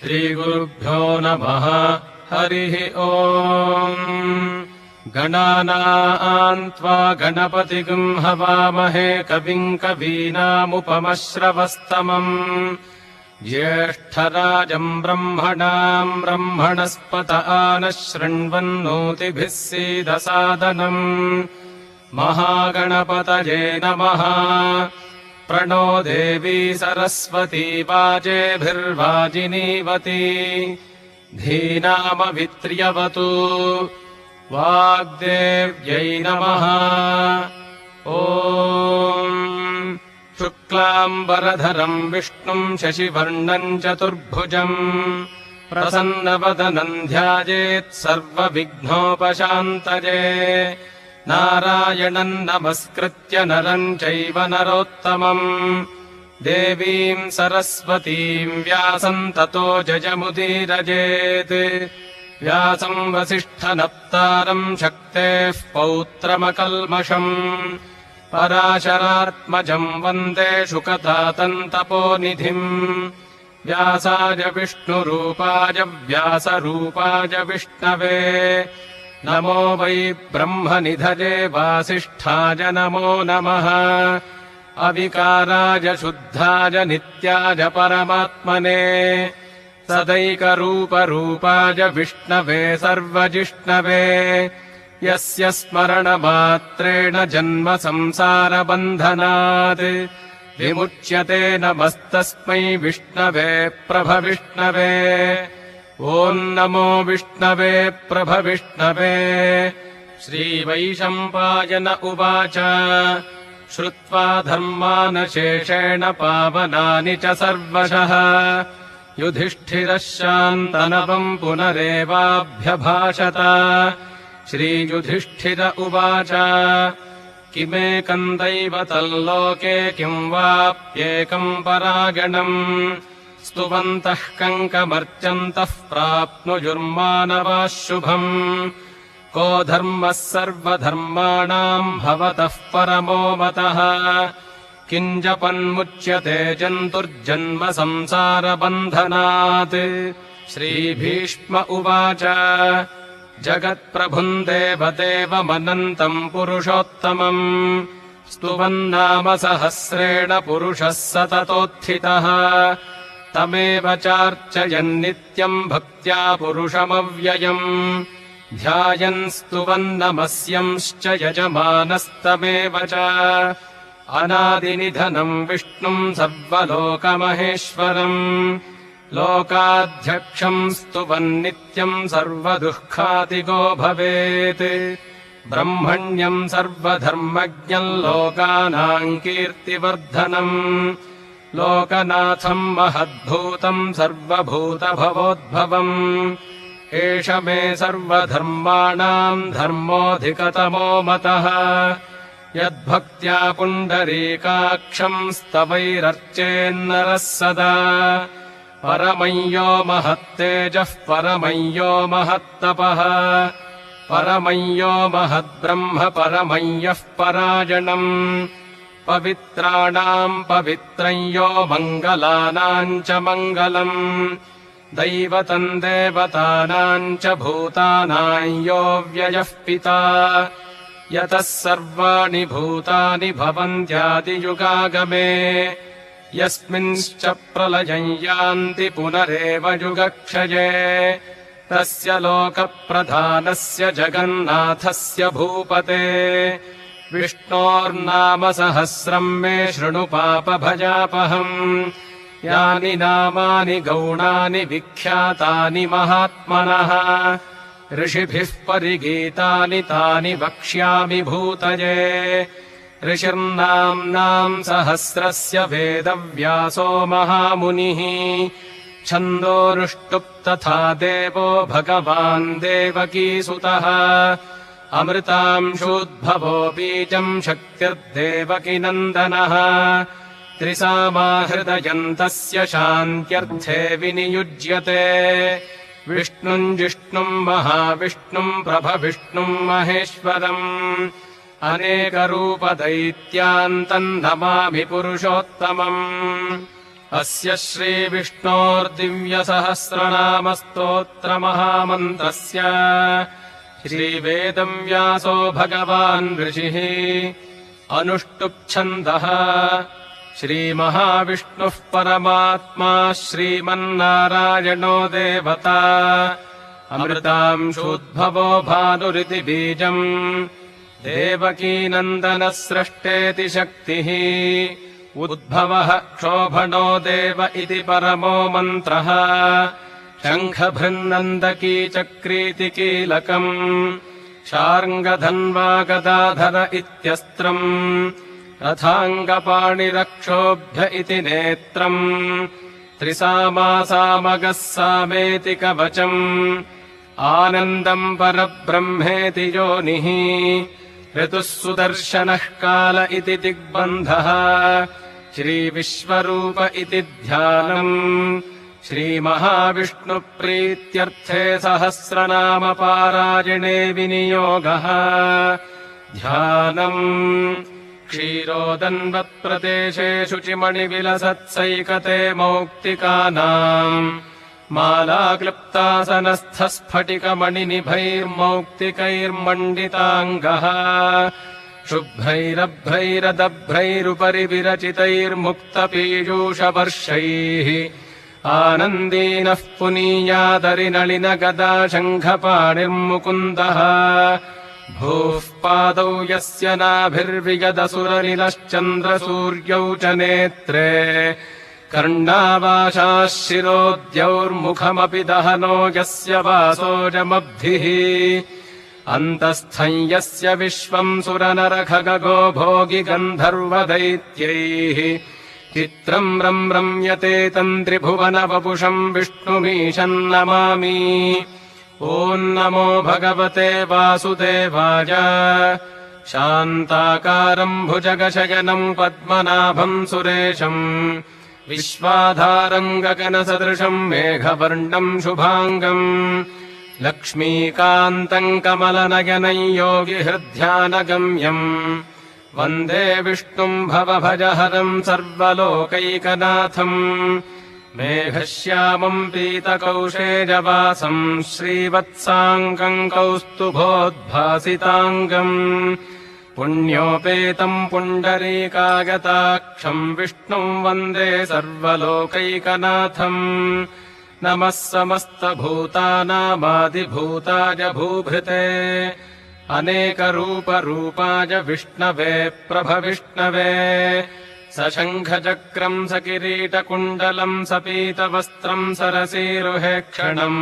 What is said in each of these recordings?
श्रीगुरुभ्यो नमः। हरिः ओम्। गणानाम् त्वा गणपतिगम् हवामहे कविम् कवीनामुपमश्रवस्तमम् ज्येष्ठराजम् ब्रह्मणाम् ब्रह्मणस्पत आनः शृण्वन्नोतिभिः सीदसादनम् महागणपतये नमः। प्रणो देवी सरस्वती वाजेभिर्वाजिनीवती धीनामवित्र्यवतु वाग्देव्यै नमः। ॐ शुक्लाम्बरधरम् विष्णुम् शशिवर्णम् चतुर्भुजम् प्रसन्नवदनम् ध्यायेत् सर्वविघ्नोपशान्तये नारायणम् नमस्कृत्य नरम् चैव नरोत्तमम् देवीम् सरस्वतीम् व्यासम् ततो जयमुदीरयेत्। व्यासम् वसिष्ठनप्तारम् शक्तेः पौत्रमकल्मषम् पराशरात्मजम् वन्दे शुकतातम् तपोनिधिम् व्यासाय विष्णुरूपाय व्यासरूपाय विष्णवे नमो वै ब्रह्मनिधये वासिष्ठाय नमो नमः। अविकाराय शुद्धाय नित्याय परमात्मने सदैकरूपरूपाय विष्णवे सर्वजिष्णवे यस्य स्मरणमात्रेण जन्म संसारबन्धनात् विमुच्यते नमस्तस्मै विष्णवे प्रभविष्णवे। ॐ नमो विष्णवे प्रभविष्णवे। श्रीवैशम्पायन उवाच श्रुत्वा धर्मानशेषेण पावनानि च सर्वशः युधिष्ठिरः शान्तनवम् पुनरेवाभ्यभाषत। श्रीयुधिष्ठिर उवाच किमेकम् दैवतल्लोके किम् वाप्येकम् परागणम् स्तुवन्तः कङ्कमर्चन्तः प्राप्नुयुर्मानवाः शुभम् को धर्मः सर्वधर्माणाम् भवतः परमो मतः किम् जपन्मुच्यते जन्तुर्जन्म संसारबन्धनात्। श्रीभीष्म उवाच जगत्प्रभुम् देवदेवमनन्तम् पुरुषोत्तमम् स्तुवन्नाम सहस्रेण पुरुषः सततोत्थितः तमेव चार्चयन्नित्यम् भक्त्या पुरुषमव्ययम् ध्यायन् स्तुवन्नमस्यंश्च यजमानस्तमेव च अनादिनिधनम् विष्णुम् सर्वलोकमहेश्वरम् लोकाध्यक्षम् स्तुवन्नित्यम् सर्वदुःखातिगो भवेत् ब्रह्मण्यम् सर्वधर्मज्ञम् लोकानाम् कीर्तिवर्धनम् लोकनाथम् महद्भूतम् सर्वभूतभवोद्भवम् एष मे सर्वधर्माणाम् धर्मोऽधिकतमो मतः यद्भक्त्या पुण्डरीकाक्षम् स्तवैरर्चेन्नरः सदा परमय्यो महत्तेजः परमय्यो महत्तपः परमय्यो महद्ब्रह्म परमय्यः परायणम् पवित्राणाम् पवित्रय्यो मङ्गलानाम् च मङ्गलम् दैवतम् देवतानाम् च भूतानाम् यो व्ययः पिता यतः सर्वाणि भूतानि भवन्त्यादियुगागमे यस्मिंश्च प्रलयम् यान्ति पुनरेव युगक्षये तस्य लोकप्रधानस्य जगन्नाथस्य भूपते विष्णोर्नाम सहस्रम् मे शृणु पापभजापहम् यानि नामानि गौणानि विख्यातानि महात्मनः ऋषिभिः परिगीतानि तानि वक्ष्यामि भूतये ऋषिर्नाम्नाम् सहस्रस्य वेदव्यासो महामुनिः छन्दोरुष्टुप् तथा देवो भगवान् देवकीसुतः अमृतांशूद्भवो बीजम् शक्तिर्देवकीनन्दनः त्रिसामाहृदयन्तस्य शान्त्यर्थे विनियुज्यते विष्णुम् जिष्णुम् महाविष्णुम् प्रभविष्णुम् महेश्वरम् अनेकरूपदैत्यान्तम् नमामि पुरुषोत्तमम् अस्य श्रीविष्णोर्दिव्यसहस्रनामस्तोत्रमहामन्त्रस्य श्रीवेदव्यासो भगवान् ऋषिः अनुष्टुप्छन्दः श्रीमहाविष्णुः परमात्मा श्रीमन्नारायणो देवता अमृतांशोद्भवो भानुरिति बीजम् देवकीनन्दनः सृष्टेति शक्तिः उद्भवः क्षोभणो देव इति परमो मन्त्रः शङ्खभृन्नन्दकी चक्रीति कीलकम् शार्ङ्गधन्वा गदाधर इत्यस्त्रम् रथाङ्गपाणिरक्षोभ्य इति नेत्रम् त्रिसामासामगः सामेति कवचम् आनन्दम् परब्रह्मेति योनिः ऋतुः सुदर्शनः काल इति दिग्बन्धः श्रीविश्वरूप इति ध्यानम् श्रीमहाविष्णुप्रीत्यर्थे सहस्रनामपारायणे विनियोगः ध्यानम् क्षीरोदन्वत्प्रदेशे शुचिमणिविलसत्सैकते मौक्तिकानाम् मालाक्लुप्तासनस्थस्फटिकमणिनिभैर्मौक्तिकैर्मण्डिताङ्गः शुभ्रैरभ्रैरदभ्रैरुपरि विरचितैर्मुक्तपीयूषवर्षैः आनन्दीनः पुनीयादरिनलिनगदा शङ्खपाणिर्मुकुन्दः भूः पादौ यस्य नाभिर्विगदसुरनिलश्चन्द्रसूर्यौ च नेत्रे कर्णावाशाः शिरोद्यौर्मुखमपि दहनो यस्य वासोजमब्धिः अन्तस्थम् यस्य विश्वम् सुरनरखगो भोगि गन्धर्वदैत्यैः चित्रम् रम्यते तन्त्रिभुवनवपुषम् विष्णुमीशम् नमामि ॐ नमो भगवते वासुदेवाय शान्ताकारम् भुजगशयनम् पद्मनाभम् सुरेशम् विश्वाधारम् गगनसदृशम् मेघवर्णम् शुभाङ्गम् लक्ष्मीकान्तम् कमलनयनम् योगिहृद्ध्यानगम्यम् वन्दे विष्णुम् भवभजहरम् सर्वलोकैकनाथम् मेघश्यामम् पीतकौशेजवासम् श्रीवत्साङ्गम् कौस्तुभोद्भासिताङ्गम् पुण्योपेतम् पुण्डरीकागताक्षम् विष्णुम् वन्दे सर्वलोकैकनाथम् नमः समस्तभूतानामादिभूताय भूभृते अनेकरूपरूपाय विष्णवे प्रभविष्णवे सशङ्खचक्रम् सकिरीटकुण्डलम् सपीतवस्त्रम् सरसीरुहेक्षणम्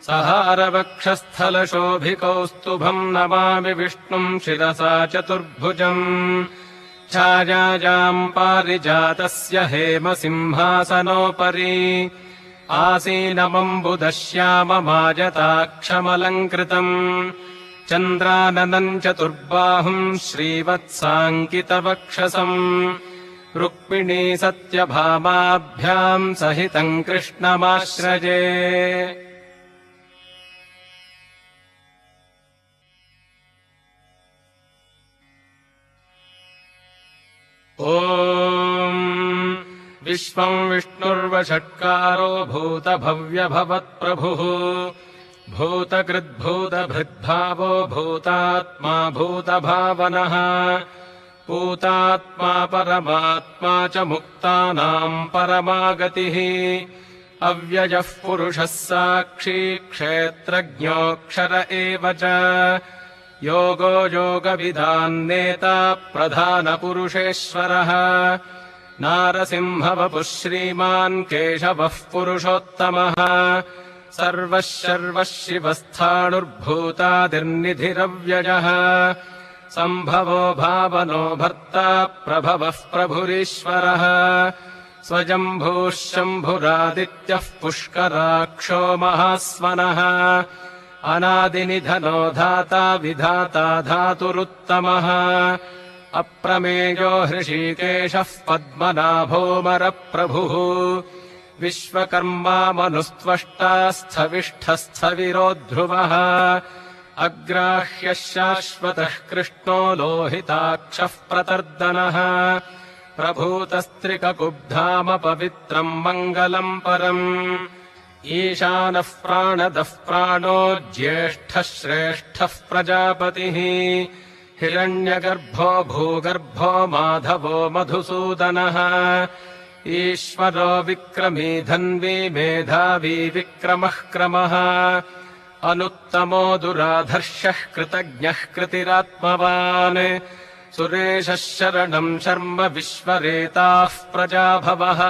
सहारवक्षस्थलशोभिकौस्तुभम् नमामि विष्णुम् शिरसा चतुर्भुजम् छायायाम् पारिजातस्य हेमसिंहासनोपरि आसीनमम्बुदश्याममाजताक्षमलङ्कृतम् चन्द्राननम् चतुर्बाहुम् श्रीवत्साङ्कितवक्षसम् रुक्मिणी सत्यभामाभ्याम् सहितम् कृष्णमाश्रजे ॐ विश्वम् विष्णुर्वषट्कारो भूतभव्यभवत्प्रभुः भूतकृद्भूतभृद्भावो भूतात्मा भूतभावनः पूतात्मा परमात्मा च मुक्तानाम् परमा गतिः अव्ययः पुरुषः साक्षी क्षेत्रज्ञोऽक्षर एव च योगो योगविदान्नेता प्रधानपुरुषेश्वरः नारसिंहवपुः श्रीमान् केशवः पुरुषोत्तमः सर्वः शर्वः शिवस्थाणुर्भूतादिर्निधिरव्ययः सम्भवो भावनो भर्ता प्रभवः प्रभुरीश्वरः स्वयम्भूः शम्भुरादित्यः पुष्कराक्षो महास्वनः अनादिनिधनो धाता विधाता धातुरुत्तमः अप्रमेयो हृषीकेशः पद्मनाभोमरप्रभुः विश्वकर्मा मनुस्त्वष्टास्थविष्ठस्थविरो ध्रुवः अग्राह्यः शाश्वतः कृष्णो लोहिताक्षः प्रतर्दनः प्रभूतस्त्रिककुब्धाम पवित्रम् मङ्गलम् परम् ईशानः प्राणदः प्राणो ज्येष्ठः श्रेष्ठः प्रजापतिः हिरण्यगर्भो भूगर्भो माधवो मधुसूदनः ईश्वरो विक्रमी धन्वी मेधावी विक्रमः क्रमः अनुत्तमो दुराधर्षः कृतज्ञः कृतिरात्मवान् सुरेशः शरणम् शर्म विश्वरेताः प्रजाभवः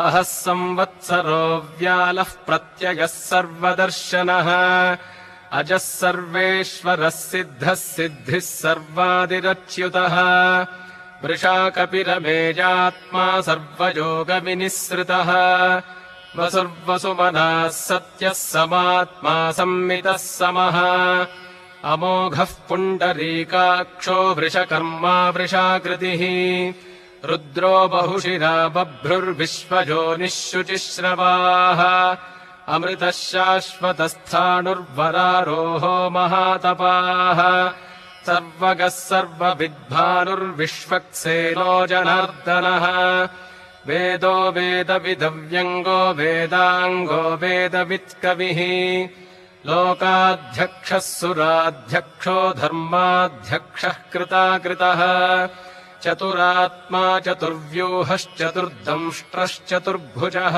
अहः संवत्सरो व्यालः प्रत्ययः सर्वदर्शनः अजः सर्वेश्वरः सिद्धः सिद्धिः सर्वादिरच्युतः वृषाकपिरमेजात्मा सर्वयोगविनिःसृतः वसुर्वसुमनः सत्यः समात्मा संमितः समः अमोघः पुण्डरीकाक्षो वृषकर्मा वृषाकृतिः रुद्रो बहुशिरा बभ्रुर्विश्वयोनिः शुचिश्रवाः अमृतः शाश्वतस्थाणुर्वरारोहो महातपाः सर्वगः सर्वविद्भानुर्विश्वक्सेनो जनार्दनः वेदो वेदविदव्यङ्गो वेदाङ्गो वेदवित्कविः लोकाध्यक्षः सुराध्यक्षो धर्माध्यक्षः कृताकृतः चतुरात्मा चतुर्व्यूहश्चतुर्दंष्ट्रश्चतुर्भुजः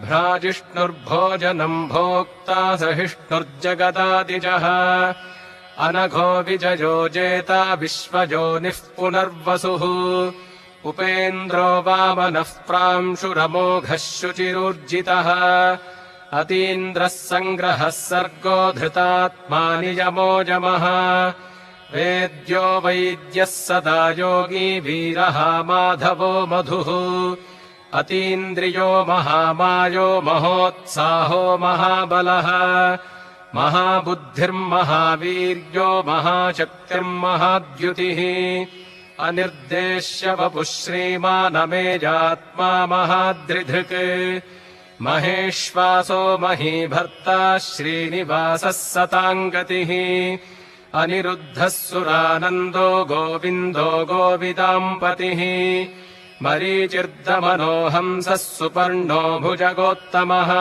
भ्राजिष्णुर्भोजनम् भोक्ता सहिष्णुर्जगदादिजः अनघो विजयो जेता विश्वयोनिः पुनर्वसुः उपेन्द्रो वामनः प्रांशुरमोघः शुचिरूर्जितः अतीन्द्रः सङ्ग्रहः सर्गो धृतात्मा नियमो यमः वेद्यो वैद्यः सदा योगी वीरः माधवो मधुः अतीन्द्रियो महामायो महोत्साहो महाबलः महाबुद्धिर्महावीर्यो महाशक्तिर्महाद्युतिः अनिर्देश्य वपुः श्रीमानमेजात्मा महाद्रिधृक् महेश्वासो महीभर्ता श्रीनिवासः सताङ्गतिः अनिरुद्धः सुरानन्दो गोविन्दो गोविदाम्पतिः मरीचिर्दमनो हंसः सुपर्णो भुजगोत्तमः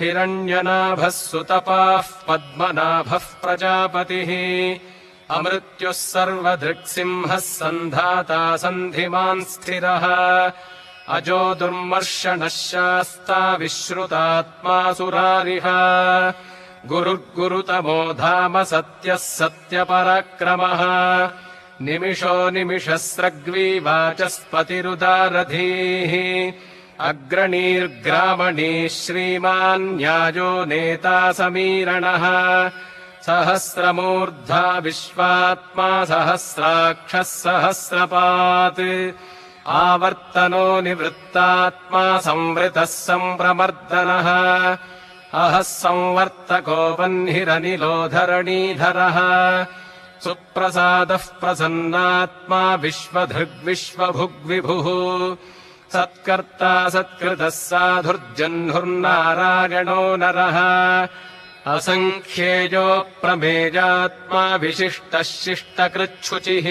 हिरण्यनाभः सुतपाः पद्मनाभः प्रजापतिः अमृत्युः सर्वदृक्सिंहः सन्धाता सन्धिमान् स्थिरः अजो दुर्मर्षणः शास्ता विश्रुतात्मा सुरारिः गुरुर्गुरुतमो धाम सत्यः सत्यपराक्रमः निमिषो निमिषस्रग्वी वाचस्पतिरुदारधीः अग्रणीर्ग्रामणीः श्रीमान् न्यायो नेता समीरणः सहस्रमूर्धा विश्वात्मा सहस्राक्षः सहस्रपात् आवर्तनो निवृत्तात्मा संवृतः सम्प्रमर्दनः अहः संवर्तको वह्निरनिलो धरणीधरः सुप्रसादः प्रसन्नात्मा विश्वधृग्विश्वभुग्विभुः सत्कर्ता सत्कृतः साधुर्जह्नुर्नारायणो नरः असङ्ख्येयो प्रमेयात्मा विशिष्टः शिष्टकृच्छुचिः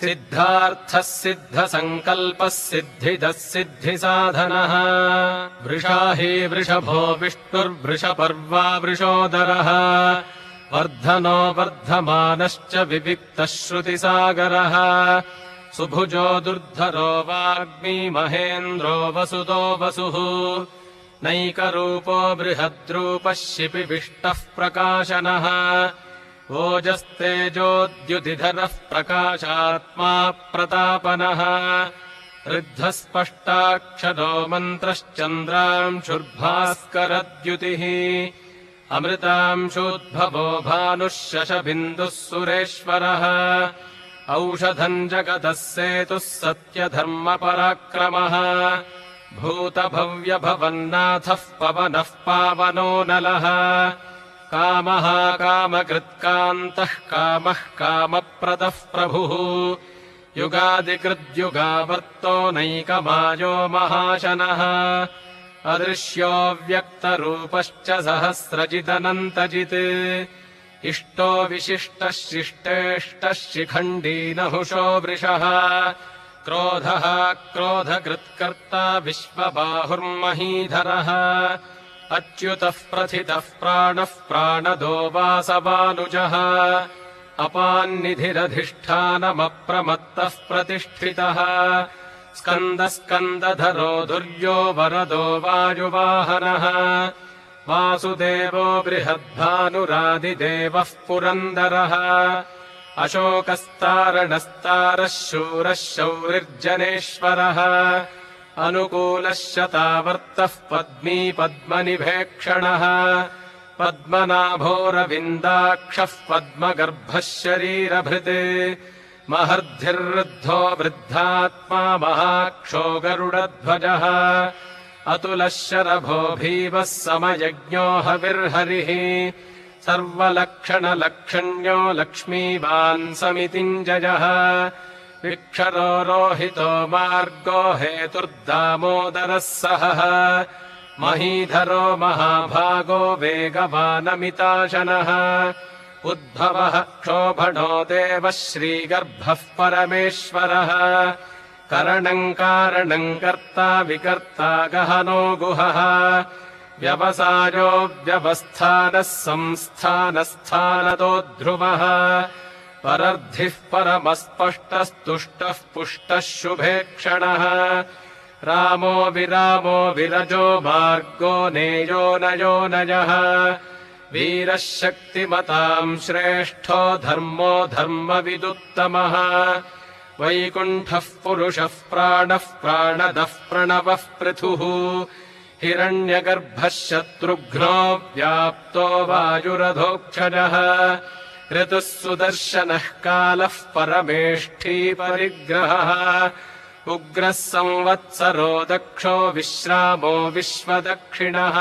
सिद्धार्थः सिद्धसङ्कल्पः सिद्धिदः सिद्धिसाधनः वृषा हि वृषभो विष्णुर्वृषपर्वा वृषोदरः वर्धनो वर्धमानश्च विविक्तः श्रुतिसागरः सुभुजो दुर्धरो वाग्मी महेन्द्रो वसुतो वसुः नैकरूपो बृहद्रूपः शिपिविष्टः प्रकाशनः ओजस्तेजोद्युतिधरः प्रकाशात्मा प्रतापनः ऋद्धस्पष्टाक्षरो मन्त्रश्चन्द्रांशुर्भास्करद्युतिः अमृतांशोद्भवो भानुः शशबिन्दुः सुरेश्वरः औषधम् जगतः सेतुः सत्यधर्मपराक्रमः भूतभव्यभवन्नाथः पवनः पावनो नलः कामः कामकृत्कान्तः कामः कामप्रदः प्रभुः युगादिकृद्युगावर्तो नैकमायो महाशनः अदृश्यो व्यक्तरूपश्च सहस्रजिदनन्तजित् इष्टो विशिष्टः शिष्टेष्टः शिखण्डी नहुषो वृषः क्रोधः क्रोधकृत्कर्ता विश्वबाहुर्महीधरः अच्युतः प्रथितः प्राणः प्राणदो वासवानुजः अपान्निधिरधिष्ठानमप्रमत्तः प्रतिष्ठितः स्कन्दस्कन्दधरो दुर्यो वरदो वायुवाहनः वासुदेवो बृहद्भानुरादिदेवः पुरन्दरः अशोकस्तारणस्तारः शूरः शौरिर्जनेश्वरः अनुकूलः शतावर्तः पद्मी पद्मनिभेक्षणः पद्मनाभोरविन्दाक्षः पद्मगर्भः शरीरभृत् महर्धिर्वृद्धो वृद्धात्मा महाक्षो गरुडध्वजः अतुलः शरभो भीमः समयज्ञो हविर्हरिः सर्वलक्षणलक्षण्यो लक्ष्मीवान् समितिञ्जयः विक्षरो रोहितो मार्गो हेतुर्दामोदरः सहः महीधरो महाभागो वेगवानमिताशनः उद्भवः क्षोभणो देवः श्रीगर्भः परमेश्वरः करणम् कारणम् कर्ता विकर्ता गहनो गुहः व्यवसायो व्यवस्थानः संस्थानस्थानदो ध्रुवः परर्धिः परमस्पष्टस्तुष्टः पुष्टः शुभेक्षणः रामो विरामो विरजो मार्गो नेयो नयो नयः वीरः शक्तिमताम् श्रेष्ठो धर्मो धर्मविदुत्तमः वैकुण्ठः पुरुषः प्राणः प्राणदः प्रणवः पृथुः हिरण्यगर्भः शत्रुघ्नो व्याप्तो वायुरधोक्षजः ऋतुः सुदर्शनः कालः परमेष्ठी परिग्रहः उग्रः संवत्सरो दक्षो विश्रामो विश्वदक्षिणः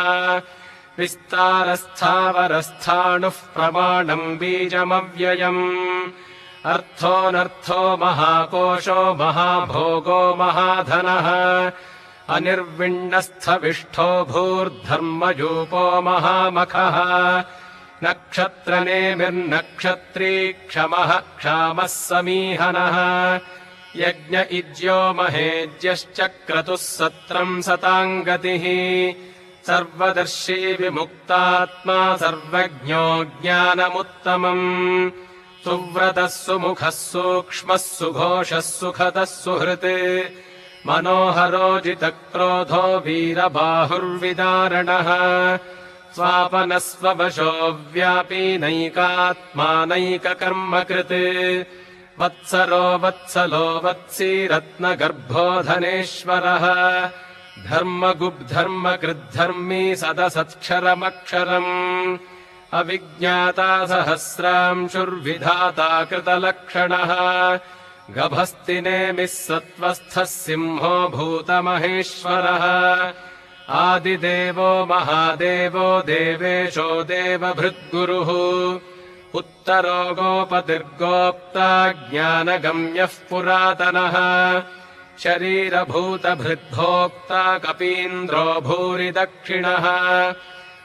विस्तारस्थावरस्थाणुः प्रमाणम् बीजमव्ययम् अर्थोऽनर्थो महाकोशो महाभोगो महाधनः अनिर्विण्णस्थविष्ठो भूर्धर्मयूपो महामखः नक्षत्रनेमिर्नक्षत्री क्षमः क्षामः समीहनः यज्ञ इज्यो महेज्यश्च क्रतुः सत्रम् सताम् गतिः सर्वदर्शी विमुक्तात्मा सर्वज्ञो ज्ञानमुत्तमम् सुव्रतः सुमुखः सूक्ष्मः सुघोषः सुखदः सुहृत् मनोहरो जितक्रोधो वीरबाहुर्विदारणः स्वापनस्ववशो व्यापी नैकात्मानैककर्मकृत् वत्सरो वत्सलो वत्सी रत्नगर्भो धनेश्वरः धर्मगुब्धर्मकृद्धर्मी सदसत्क्षरमक्षरम् अविज्ञाता सहस्रांशुर्विधाता कृतलक्षणः गभस्तिनेमिः सत्त्वस्थः सिंहो भूतमहेश्वरः आदिदेवो महादेवो देवेशो देवभृद्गुरुः उत्तरो गोपतिर्गोप्ता ज्ञानगम्यः पुरातनः शरीरभूतभृद्भोक्ता कपीन्द्रो भूरि दक्षिणः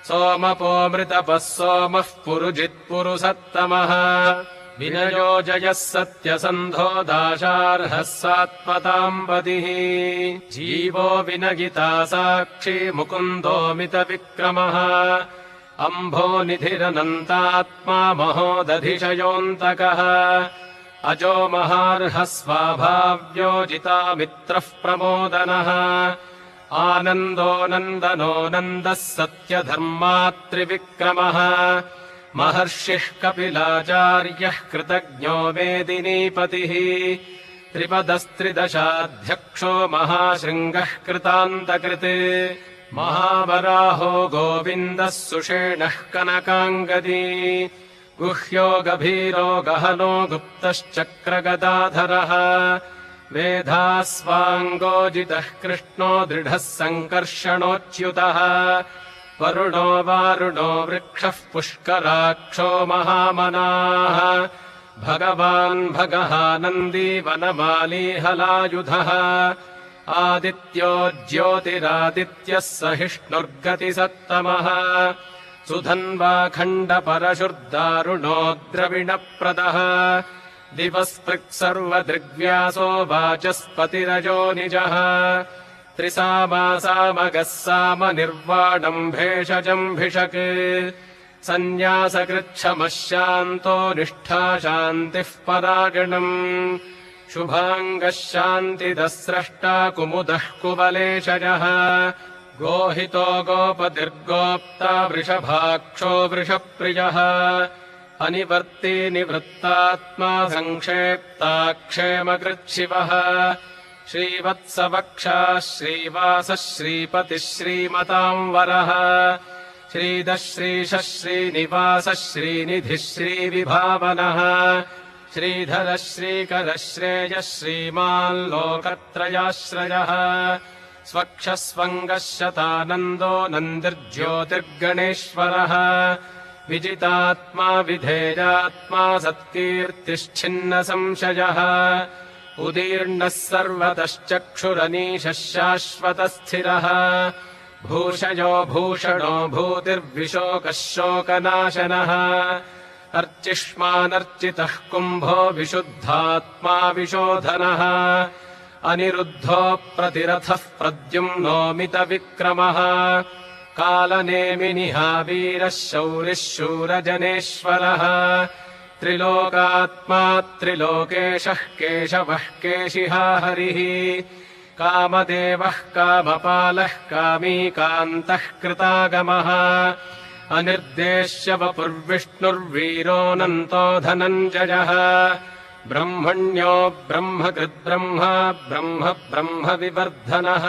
सोमपोमृतपः सोमः पुरुजित्पुरुसत्तमः विनयो जयः सत्यसन्धो दाशार्हः सात्वताम्बदिः जीवो विनयिता साक्षी मुकुन्दोमितविक्रमः अम्भोनिधिरनन्तात्मा महोदधिशयोऽन्तकः अजो महार्हः स्वाभाव्यो जितामित्रः प्रमोदनः आनन्दो नन्दनो नन्दः सत्यधर्मात्रिविक्रमः महर्षिः कपिलाचार्यः कृतज्ञो मेदिनीपतिः त्रिपदस्त्रिदशाध्यक्षो महाशृङ्गः कृतान्तकृत् महावराहो गोविन्दः सुषेणः कनकाङ्गदी गुह्यो गभीरो गहनो गुप्तश्चक्रगदाधरः वेधास्वाङ्गोजितः कृष्णो दृढः सङ्कर्षणोच्युतः वरुणो वारुणो वृक्षः पुष्कराक्षो महामनाः भगवान् भगः नन्दी वनमाली हलायुधः आदित्यो ज्योतिरादित्यः सहिष्णुर्गतिसत्तमः सुधन्वाखण्डपरशुर्दारुणो द्रविणप्रदः दिवस्पृक्सर्वदृग्व्यासो वाचस्पतिरजो निजः त्रिसामासामगः सामनिर्वाणम् भेषजम् भिषक् सन्न्यासकृच्छमः शान्तो निष्ठा शान्तिः परागणम् शुभाङ्गः शान्तिदः स्रष्टा कुमुदः कुवलेशजः गोहितो गोपतिर्गोप्ता वृषभाक्षो वृषप्रियः अनिवर्ती निवृत्तात्मा संक्षेप्ता क्षेमकृच्छिवः श्रीवत्सवक्षा श्रीवासः श्रीपतिः श्रीमताम् वरः श्रीदः श्रीशः श्रीनिवासः श्रीनिधिः श्रीविभावनः श्रीधरः श्रीकरः श्रेयः श्रीमान् लोकत्रयाश्रयः स्वक्षः स्वङ्गः शतानन्दो नन्दिर्ज्योतिर्गणेश्वरः विजितात्मा विधेयात्मा सत्कीर्तिश्छिन्नसंशयः उदीर्णः सर्वतश्चक्षुरनीशः शाश्वतस्थिरः भूषयो भूषणो भूतिर्विशोकः शोकनाशनः अर्चिष्मानर्चितः कुम्भो विशुद्धात्मा विशोधनः अनिरुद्धो प्रतिरथः प्रद्युम्नोमितविक्रमः कालनेमिनिहा वीरः शौरिः शूरजनेश्वरः त्रिलोकात्मा त्रिलोकेशः केशवः केशिहा हरिः कामदेवः कामपालः कामी कान्तः कृतागमः अनिर्देश्य वपुर्विष्णुर्वीरोऽनन्तो धनञ्जयः ब्रह्मण्यो ब्रह्मकृद्ब्रह्मा ब्रह्म ब्रह्मविवर्धनः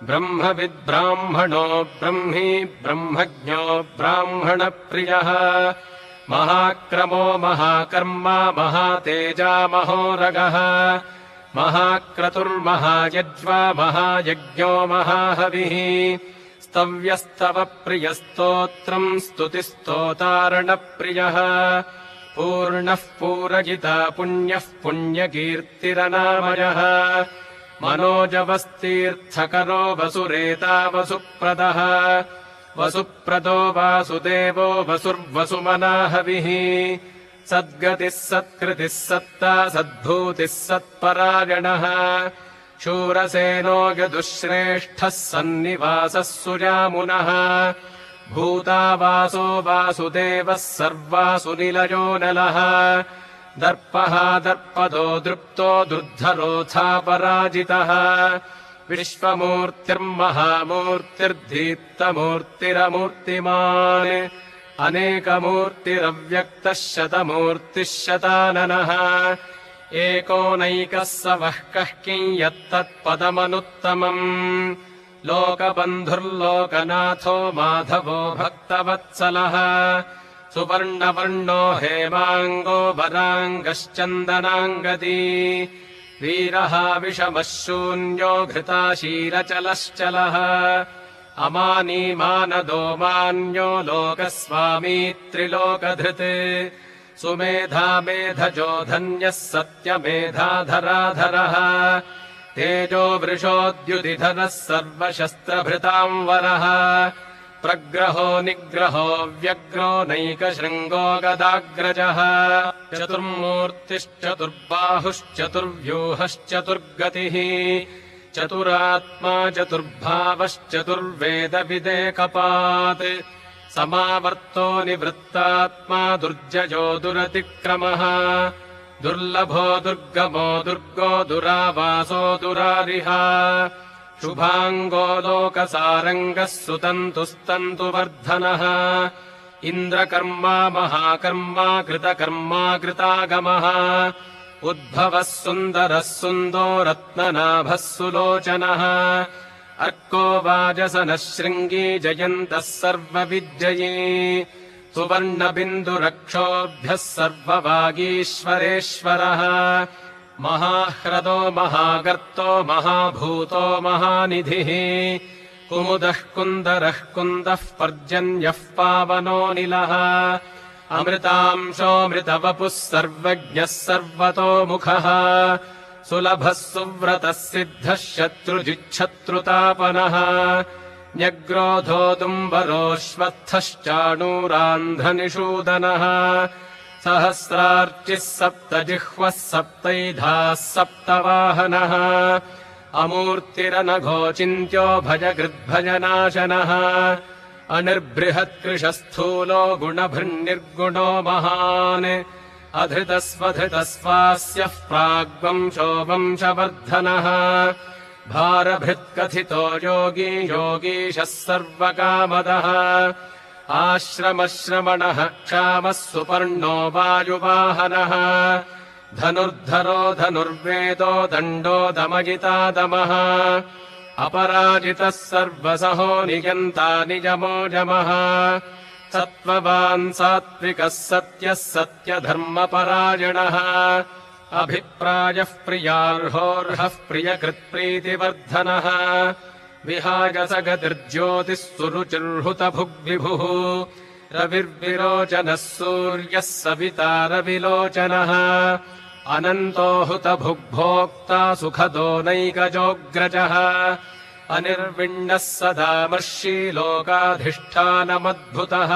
ब्रह्मविद्ब्राह्मणो ब्रह्मी ब्रह्मज्ञो ब्राह्मणप्रियः महाक्रमो महाकर्मा महातेजा महोरगः महाक्रतुर्महायज्वा महायज्ञो महाहविः स्तव्यस्तवप्रियस्तोत्रम् स्तुतिस्तोतारणप्रियः पूर्णः पूरजिता पुण्यः पुण्यकीर्तिरनामयः मनोजवस्तीर्थकरो वसुरेता वसुप्रदः वसुप्रदो वासुदेवो वसुर्वसुमनाहविः सद्गतिः सत्कृतिः सत्ता सद्भूतिः सत्परायणः शूरसेनो यदुश्रेष्ठः सन्निवासः सुजामुनः भूतावासो वासुदेवः सर्वासुनिलयो नलः दर्पः दर्पदो दृप्तो दुर्धरोऽथापराजितः विश्वमूर्तिर्महामूर्तिर्दीप्तमूर्तिरमूर्तिमान् अनेकमूर्तिरव्यक्तः शतमूर्तिः शताननः एकोनैकः स वः कः किम् यत्तत्पदमनुत्तमम् लोकबन्धुर्लोकनाथो माधवो भक्तवत्सलः सुवर्णवर्णो हेमाङ्गो वराङ्गश्चन्दनाङ्गदी वीरः विषमः शून्यो घृताशीरचलश्चलः अमानी मानदो मान्यो लोकस्वामी त्रिलोकधृत् सुमेधा मेधजो धन्यः सत्यमेधाधराधरः तेजो वृषोद्युतिधरः सर्वशस्त्रभृताम् वरः प्रग्रहो निग्रहो व्यग्रो नैकशृङ्गो गदाग्रजः चतुर्मूर्तिश्चतुर्बाहुश्चतुर्व्यूहश्चतुर्गतिः चतुरात्मा चतुर्भावश्चतुर्वेदविदेकपात् समावर्तो निवृत्तात्मा दुर्जयो दुरतिक्रमः दुर्लभो दुर्गमो दुर्गो दुरावासो दुरारिः शुभाङ्गो लोकसारङ्गः सुतन्तुस्तन्तुवर्धनः इन्द्रकर्मा महाकर्मा कृतकर्मा कृतागमः उद्भवः सुन्दरः सुन्दो रत्ननाभः सुलोचनः अर्को वाजसनः शृङ्गी जयन्तः सर्वविजयी सुवर्णबिन्दुरक्षोभ्यः सर्ववागीश्वरेश्वरः महाह्रदो महागर्तो महाभूतो महानिधिः कुमुदः कुन्दरः कुन्दः पर्जन्यः पावनोऽनिलः अमृतांशोऽमृतवपुः सर्वज्ञः सर्वतोमुखः सुलभः सुव्रतः सिद्धः शत्रुजिच्छत्रुतापनः न्यग्रोधो दुम्बरोऽश्वत्थश्चाणूरान्ध्रनिषूदनः सहस्रार्चिः सप्तजिह्वः सप्तैधाः सप्तवाहनः अमूर्तिरनघोचिन्त्यो भजगृद्भजनाशनः अनिर्बृहत्कृशस्थूलो गुणभृन्निर्गुणो महान् अधृतस्वधृतस्वास्यः प्राग्वंशो वंशवर्धनः भारभृत्कथितो योगी योगीशः सर्वकामदः आश्रमश्रमणः क्षामः सुपर्णो वायुवाहनः धनुर्धरो धनुर्वेदो दण्डो दमजितादमः अपराजितः सर्वसहो नियन्ता निजमोजमः सत्त्ववान् सात्विकः सत्यः सत्यधर्मपरायणः अभिप्रायः प्रियार्होर्हः प्रियकृत्प्रीतिवर्धनः विहायसगतिर्ज्योतिः सुरुचिर्हुतभुग्विभुः रविर्विरोचनः सूर्यः सविता रविलोचनः अनन्तो हुतभुग्भोक्ता सुखदो नैकजोऽग्रजः अनिर्विण्णः सदा मर्षि लोकाधिष्ठानमद्भुतः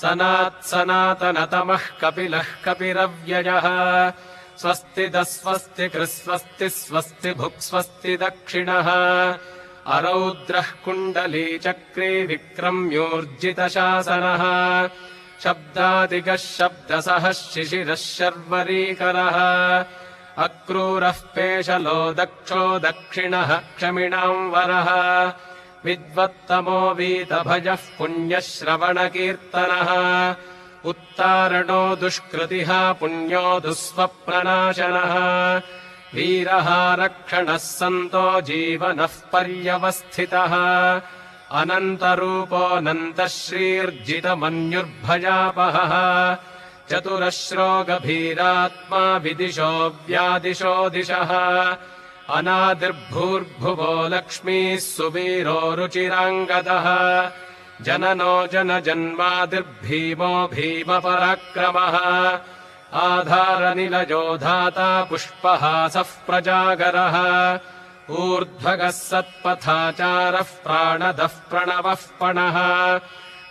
सनात्सनातनतमः कपिलः कपिरव्ययः स्वस्तिदस्वस्तिकृस्वस्ति स्वस्ति भुक्स्वस्ति दक्षिणः अरौद्रः कुण्डलीचक्रे विक्रम्योर्जितशासनः शब्दादिगः शब्दसः शिशिरः शर्वरीकरः अक्रूरः पेशलो दक्षो दक्षिणः क्षमिणाम् वरः विद्वत्तमो वीतभजः पुण्यश्रवणकीर्तनः उत्तारणो दुष्कृतिः पुण्यो दुःस्वप्ननाशनः वीरः रक्षणः सन्तो जीवनः पर्यवस्थितः अनन्तरूपोऽनन्तः श्रीर्जितमन्युर्भयापहः चतुरश्रो गभीरात्मा विदिशो व्यादिशो दिशः अनादिर्भूर्भुवो लक्ष्मीः सुवीरो रुचिराङ्गदः जननो जनजन्मादिर्भीमो भीमपराक्रमः आधारनिलयो धाता पुष्पहासः प्रजागरः ऊर्ध्वगः सत्पथाचारः प्राणदः प्रणवः पणः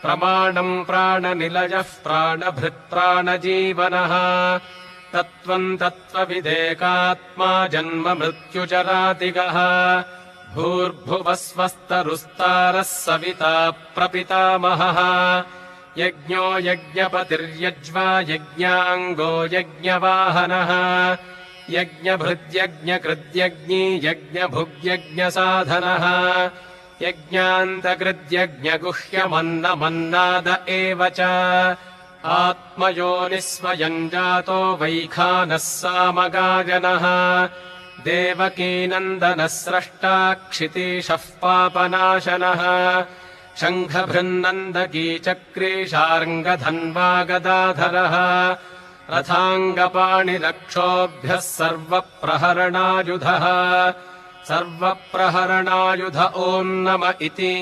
प्रमाणम् प्राणनिलयः प्राणभृत्प्राणजीवनः तत्त्वम् तत्त्वविदेकात्मा जन्म मृत्युचरातिगः भूर्भुवः स्वस्तरुस्तारः सविता प्रपितामहः यज्ञो यज्ञपतिर्यज्वा यज्ञाङ्गो यज्ञवाहनः यज्ञभृद्यज्ञकृद्यज्ञी यज्ञभुग्यज्ञसाधनः यज्ञान्तकृद्यज्ञगुह्यमन्नमन्नाद एव च आत्मयोनिः स्वयम् जातो वैखानः सामगायनः देवकीनन्दनः स्रष्टा क्षितीशः पापनाशनः शङ्खभृन्नन्दकी चक्रीशार्ङ्गधन्वागदाधरः रथाङ्गपाणिरक्षोभ्यः सर्वप्रहरणायुधः सर्वप्रहरणायुध ॐ नम इति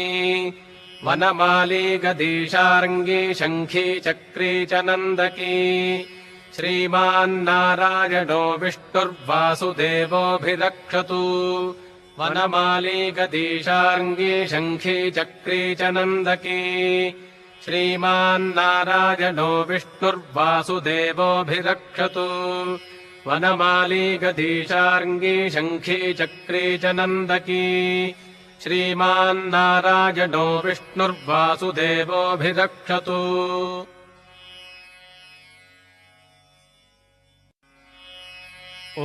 वनमाली गदीशार्ङ्गी शङ्खी चक्री च नन्दकी श्रीमान्नारायणो विष्णुर्वासुदेवोऽभिरक्षतु वनमाली गदीशार्ङ्गी शङ्खी चक्री च नन्दकी श्रीमान्नारायणो विष्णुर्वासुदेवोऽभिरक्षतु वनमाली गदीशार्ङ्गी शङ्खी चक्री च नन्दकी श्रीमान्नारायणो विष्णुर्वासुदेवोऽभिरक्षतु ॐ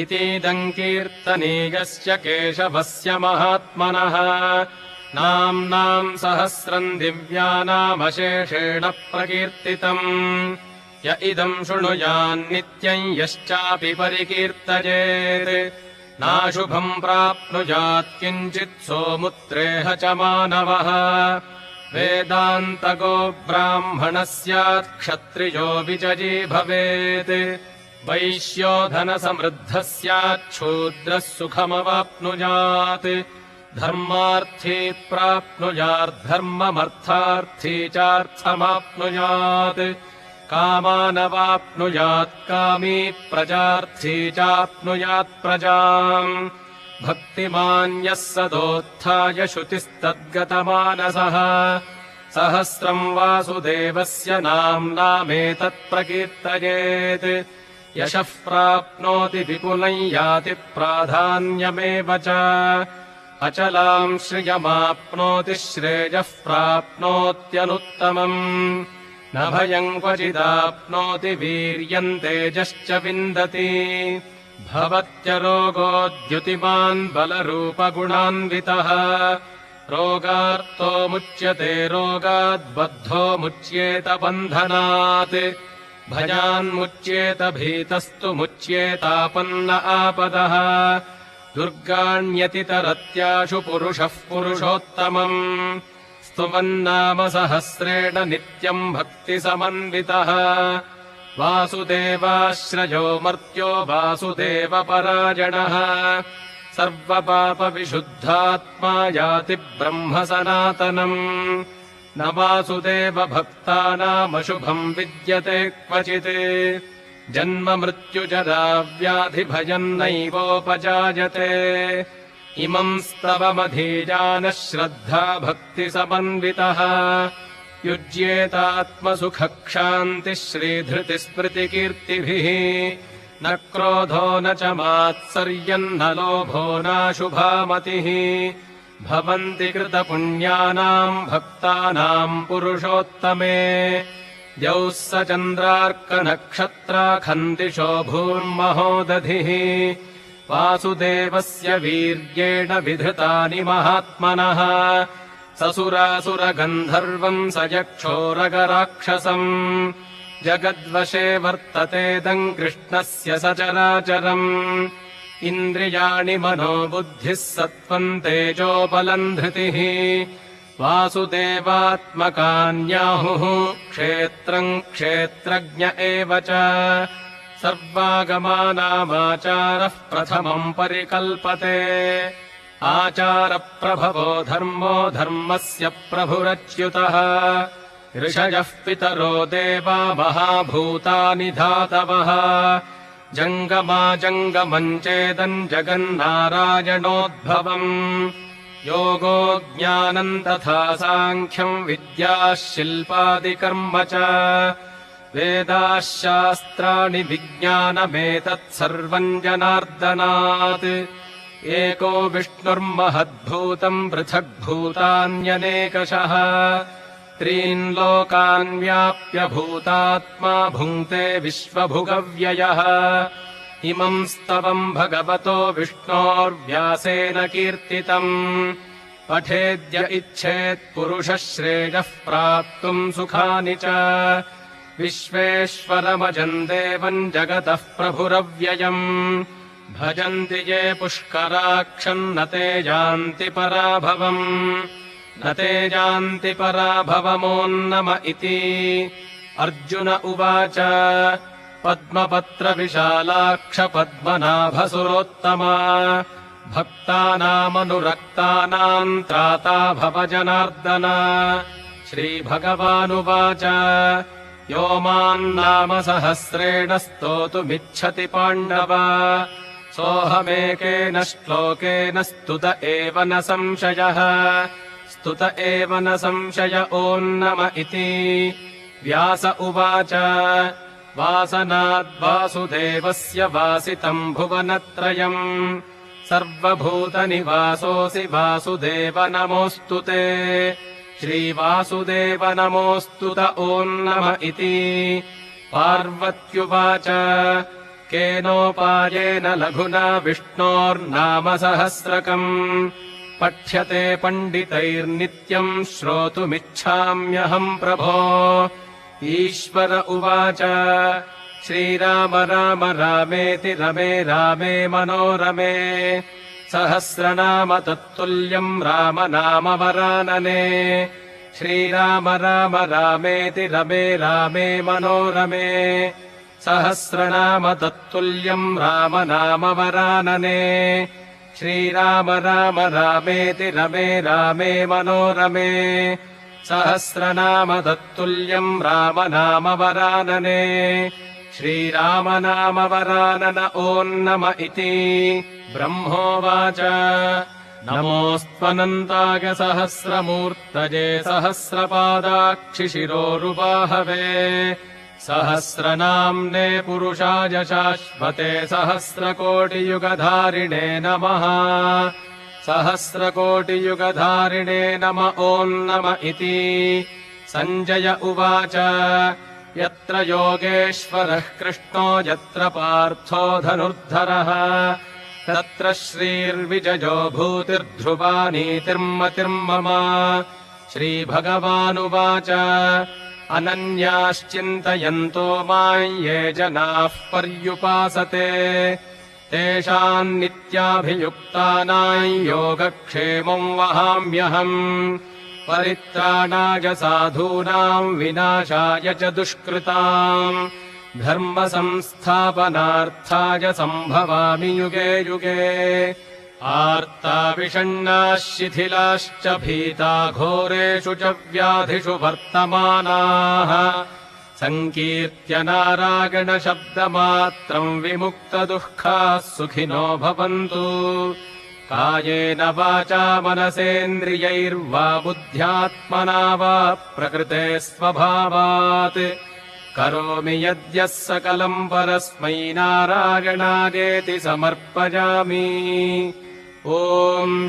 इतीदम् कीर्तनीयस्य केशवस्य महात्मनः नाम्नाम् सहस्रम् दिव्यानामशेषेण प्रकीर्तितम् य इदम् शृणुयान्नित्यम् यश्चापि परिकीर्तयेत् नाशुभम् प्राप्नुयात् किञ्चित् सोमुत्रेह च मानवः वेदान्तगो ब्राह्मणः स्यात् क्षत्रियो विजयी भवेत् वैश्यो धनसमृद्धः स्यात् शूद्रः सुखमवाप्नुयात् धर्मार्थी प्राप्नुयाद्धर्ममर्थार्थी चार्थमाप्नुयात् कामानवाप्नुयात् कामी प्रजार्थी चाप्नुयात् प्रजाम् भक्तिमान् यः सदोत्थाय शुचिस्तद्गतमानसः सहस्रम् वासुदेवस्य नाम्नामेतत्प्रकीर्तयेत् यशः प्राप्नोति विपुलम् याति प्राधान्यमेव च अचलाम् श्रियमाप्नोति श्रेयः प्राप्नोत्यनुत्तमम् न भयम् क्वचिदाप्नोति वीर्यम् तेजश्च विन्दति भवत्यरोगोद्युतिमान् बलरूपगुणान्वितः रोगार्तो मुच्यते रोगाद्बद्धो मुच्येत बन्धनात् भयान्मुच्येत भीतस्तु मुच्येतापन्न आपदः दुर्गाण्यतितरत्याशु पुरुषः पुरुषोत्तमम् स्तुवन्नाम सहस्रेण नित्यम् भक्तिसमन्वितः वासुदेवाश्रयो मर्त्यो वासुदेवपरायणः सर्वपापविशुद्धात्मा याति ब्रह्म सनातनम् न वासुदेवभक्तानामशुभम् विद्यते क्वचित् जन्म मृत्युजरा व्याधिभयम् नैवोपजायते इमम् स्तवमधीजानः श्रद्धा भक्तिसमन्वितः युज्येतात्मसुखक्षान्तिः श्रीधृतिस्मृतिकीर्तिभिः न क्रोधो न च मात्सर्यम् न लोभो नाशुभामतिः भवन्ति कृतपुण्यानाम् भक्तानाम् पुरुषोत्तमे द्यौः स चन्द्रार्कनक्षत्राखन्दिशो भूर्महोदधिः वासुदेवस्य वीर्येण विधृतानि महात्मनः ससुरासुरगन्धर्वम् स यक्षोरगराक्षसम् जगद्वशे वर्ततेदम् कृष्णस्य सचराचरम् इन्द्रियाणि मनो बुद्धिः सत्त्वम् तेजोबलम् धृतिः वासुदेवात्मकान्याहुः क्षेत्रम् क्षेत्रज्ञ एव च सर्वागमानामाचारः प्रथमम् परिकल्पते आचारप्रभवो धर्मो धर्मस्य प्रभुरच्युतः ऋषयः पितरो देवा महाभूतानि धातवः जङ्गमाजङ्गमम् चेदम् जगन्नारायणोद्भवम् योगो ज्ञानम् तथा साङ्ख्यम् विद्याः शिल्पादिकर्म च वेदाः शास्त्राणि विज्ञानमेतत्सर्वम् जनार्दनात् एको विष्णुर्महद्भूतम् पृथग्भूतान्यनेकशः त्रीन् लोकान् व्याप्य भूतात्मा भुङ्क्ते विश्वभुगव्ययः इमम् स्तवम् भगवतो विष्णोर्व्यासेन कीर्तितम् पठेद्य इच्छेत्पुरुषः श्रेयः प्राप्तुम् सुखानि च विश्वेश्वरमजम् देवम् जगतः प्रभुरव्ययम् भजन्ति ये पुष्कराक्षम् न ते यान्ति पराभवम् न ते यान्ति पराभवमोन्नम इति अर्जुन उवाच पद्मपत्रविशालाक्ष पद्मनाभसुरोत्तमा भक्तानामनुरक्तानाम् त्राता भव जनार्दन श्रीभगवानुवाच यो मान्नाम सहस्रेण स्तोतुमिच्छति पाण्डव सोऽहमेकेन श्लोकेन स्तुत एव न संशयः स्तुत एव न संशय ओन्नम इति व्यास उवाच वासनाद्वासुदेवस्य वासितम् भुवनत्रयम् सर्वभूतनिवासोऽसि वासुदेव नमोऽस्तु ते श्रीवासुदेव नमोऽस्तु त ओन्नम इति पार्वत्युवाच केनोपायेन लघुना विष्णोर्नाम सहस्रकम् पठ्यते पण्डितैर्नित्यम् श्रोतुमिच्छाम्यहम् प्रभो ईश्वर उवाच श्रीराम राम रामेति रमे रामे मनोरमे सहस्रनाम तत्तुल्यम् राम नाम वरानने श्रीराम राम रामेति रमे रामे मनोरमे सहस्रनाम तत्तुल्यम् राम नाम वरानने श्रीराम राम रामेति रमे रामे मनोरमे सहस्रनाम तत्तुल्यम् राम नाम वरानने श्रीराम नाम वरानन ओन्नम इति ब्रह्मोवाच नमोऽस्त्वनन्ताय सहस्रमूर्तये सहस्रपादाक्षिशिरोरुबाहवे सहस्रनाम्ने पुरुषाय शाश्वते सहस्रकोटियुगधारिणे नमः सहस्रकोटियुगधारिणे नम ॐ नम इति। सञ्जय उवाच यत्र योगेश्वरः कृष्णो यत्र पार्थो धनुर्धरः तत्र श्रीर्विजयो भूतिर्ध्रुवा नीतिर्मतिर्मम। श्रीभगवानुवाच अनन्याश्चिन्तयन्तो माम् ये जनाः पर्युपासते तेषाम् नित्याभियुक्तानाम् योगक्षेमम् वहाम्यहम् परित्राणाय साधूनाम् विनाशाय च दुष्कृताम् धर्मसंस्थापनार्थाय सम्भवामि युगे युगे। आर्ताविषण्णाः शिथिलाश्च भीता घोरेषु च व्याधिषु वर्तमानाः सङ्कीर्त्य नारायणशब्दमात्रम् विमुक्तदुःखाः सुखिनो भवन्तु। कायेन वाचा मनसेन्द्रियैर्वा बुद्ध्यात्मना वा प्रकृते स्वभावात् करोमि यद्यः सकलम् परस्मै नारायणायेति समर्पयामि। ॐ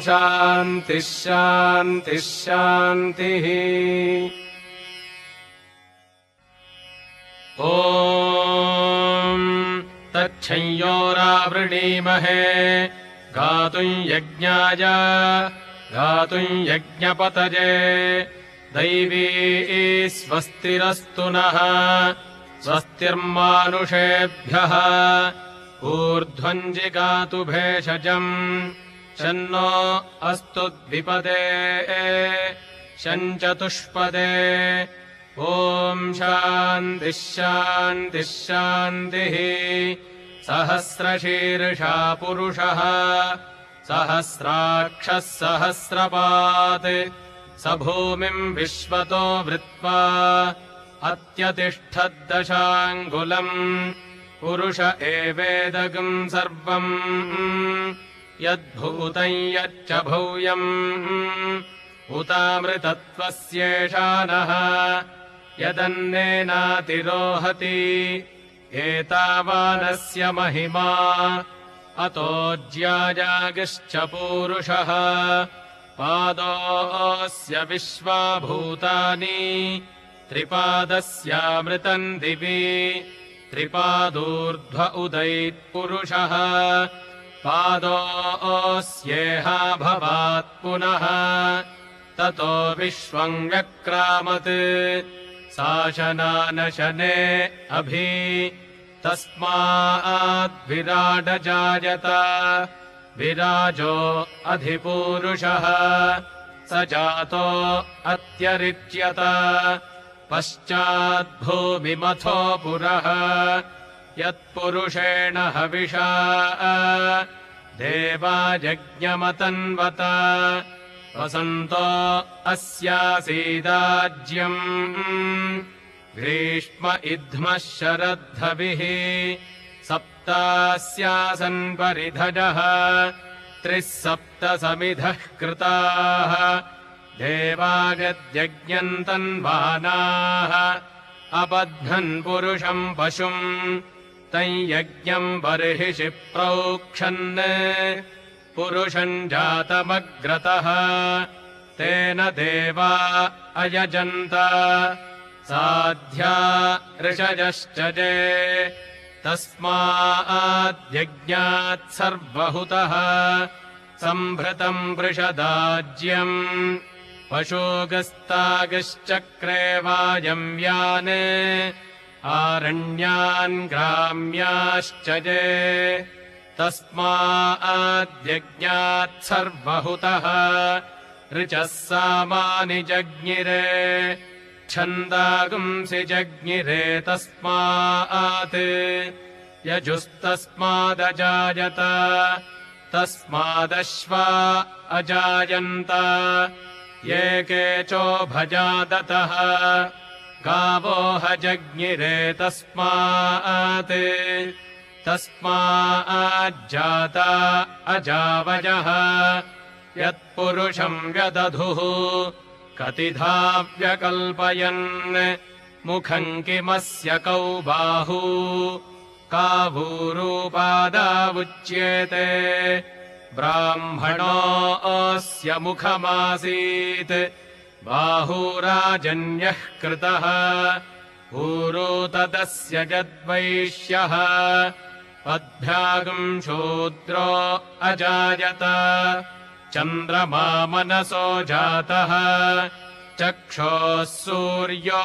शान्तिः शान्तिः शान्तिः। ॐ तच्छंयोरावृणीमहे गातुम् यज्ञाय गातुम् यज्ञपतये दैवी स्वस्तिरस्तु नः स्वस्तिर्मानुषेभ्यः ऊर्ध्वम् जिगातु भेषजम् शन्नो अस्तु द्विपदे शम् चतुष्पदे। ॐ शान्तिः शान्तिः शान्तिः। सहस्रशीर्षा पुरुषः सहस्राक्षः सहस्रपात् स भूमिम् विश्वतो वृत्वा अत्यतिष्ठद्दशाङ्गुलम् पुरुष एवेदगम् सर्वम् यद्भूतम् यच्च भूयम् उतामृतत्वस्येषा नः यदन्नेनातिरोहति एतावानस्य महिमा अतो ज्यायागिश्च पूरुषः पादोऽस्य विश्वाभूतानि त्रिपादस्यामृतम् दिवि त्रिपादूर्ध्व उदैत्पुरुषः पादोऽस्येहा भवात् पुनः ततो विश्वम् व्यक्रामत् शासनानशने अभि तस्माद्विराडजायत विराजो अधिपूरुषः स जातो अत्यरिच्यत पश्चाद्भूमिमथो पुरः यत्पुरुषेण हविषा देवा यज्ञमतन्वत वसन्तो अस्यासीदाज्यम् ग्रीष्म इद्मः शरद्धविः सप्तास्यासन् परिधजः त्रिः सप्तसमिधः कृताः देवागद्यज्ञम् तन्वानाः अबध्नन् पुरुषम् पशुम् तम् यज्ञम् बर्हिषि प्रोक्षन् पुरुषम् जातमग्रतः तेन देवा अयजन्त साध्या ऋषयश्च जे तस्माद्यज्ञात् सर्वहुतः सम्भृतम् वृषदाज्यम् पशोगस्तागश्चक्रे वायव्यान् आरण्यान् ग्राम्याश्च ये तस्माद्यज्ञात् सर्वहुतः ऋचः सामानि जज्ञिरे छन्दागुंसि जज्ञिरे तस्मात् यजुस्तस्मादजायत तस्मादश्वा अजायन्त ये केचोभजादतः गावोह जज्ञिरे तस्मात् तस्माज्जाता अजावयः यत्पुरुषम् व्यदधुः कतिधा व्यकल्पयन् मुखम् किमस्य कौ बाहू कावूरूपादावुच्येते ब्राह्मणोऽस्य मुखमासीत् बाहूराजन्यः कृतः ऊरू तदस्य यद्वैश्यः पद्भ्यागम् शूद्रो अजायत चन्द्रमा मनसो जातः चक्षोः सूर्यो